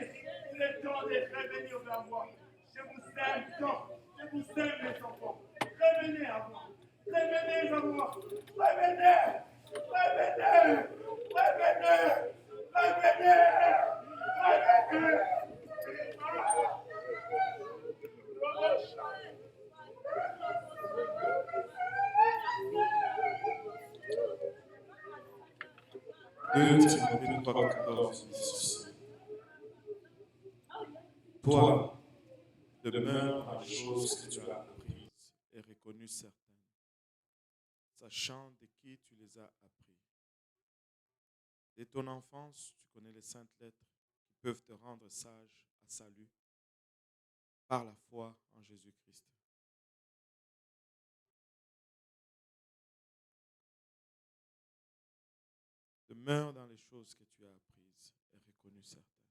Il est temps de revenir vers moi. Je vous aime tant. Je vous aime, mes enfants. Revenez à moi. Revenez à moi. Revenez. Revenez. Revenez. Revenez. Revenez. Deux Timothée 3, 14 dit ceci. Toi, demeure dans les choses que tu as apprises et reconnues certaines, sachant de qui tu les as appris. Dès ton enfance, tu connais les saintes lettres qui peuvent te rendre sage à salut par la foi en Jésus-Christ. Demeure dans les choses que tu as apprises et reconnues certaines.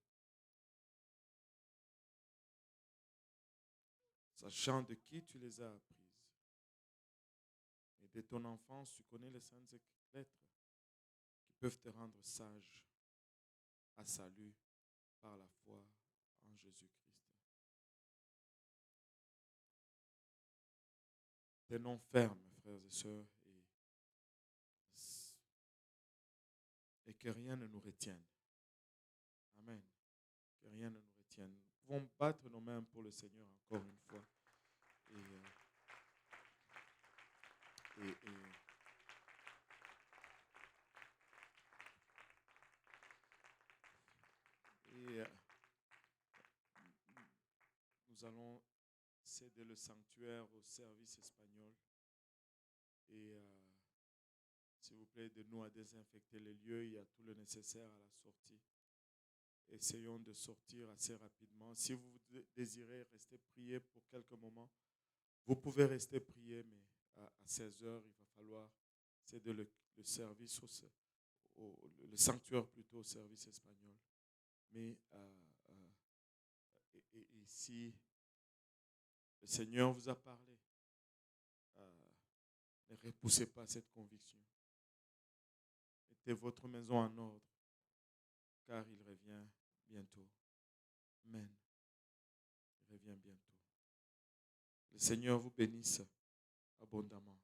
Sachant de qui tu les as apprises. Et de ton enfance, tu connais les saintes lettres qui peuvent te rendre sage à salut par la foi en Jésus-Christ. Tenons ferme, frères et sœurs, et que rien ne nous retienne. Amen. Que rien ne nous retienne. Nous pouvons battre nos mains pour le Seigneur encore une fois. Nous allons céder le sanctuaire au service espagnol. Et s'il vous plaît, aidez-nous à désinfecter les lieux. Il y a tout le nécessaire à la sortie. Essayons de sortir assez rapidement. Si vous désirez rester prier pour quelques moments, vous pouvez rester prier, mais à 16 heures, il va falloir céder le service, le sanctuaire plutôt au service espagnol. Mais et si le Seigneur vous a parlé, ne repoussez pas cette conviction. Mettez votre maison en ordre, car il revient bientôt. Amen. Il revient bientôt. Le Seigneur vous bénisse abondamment.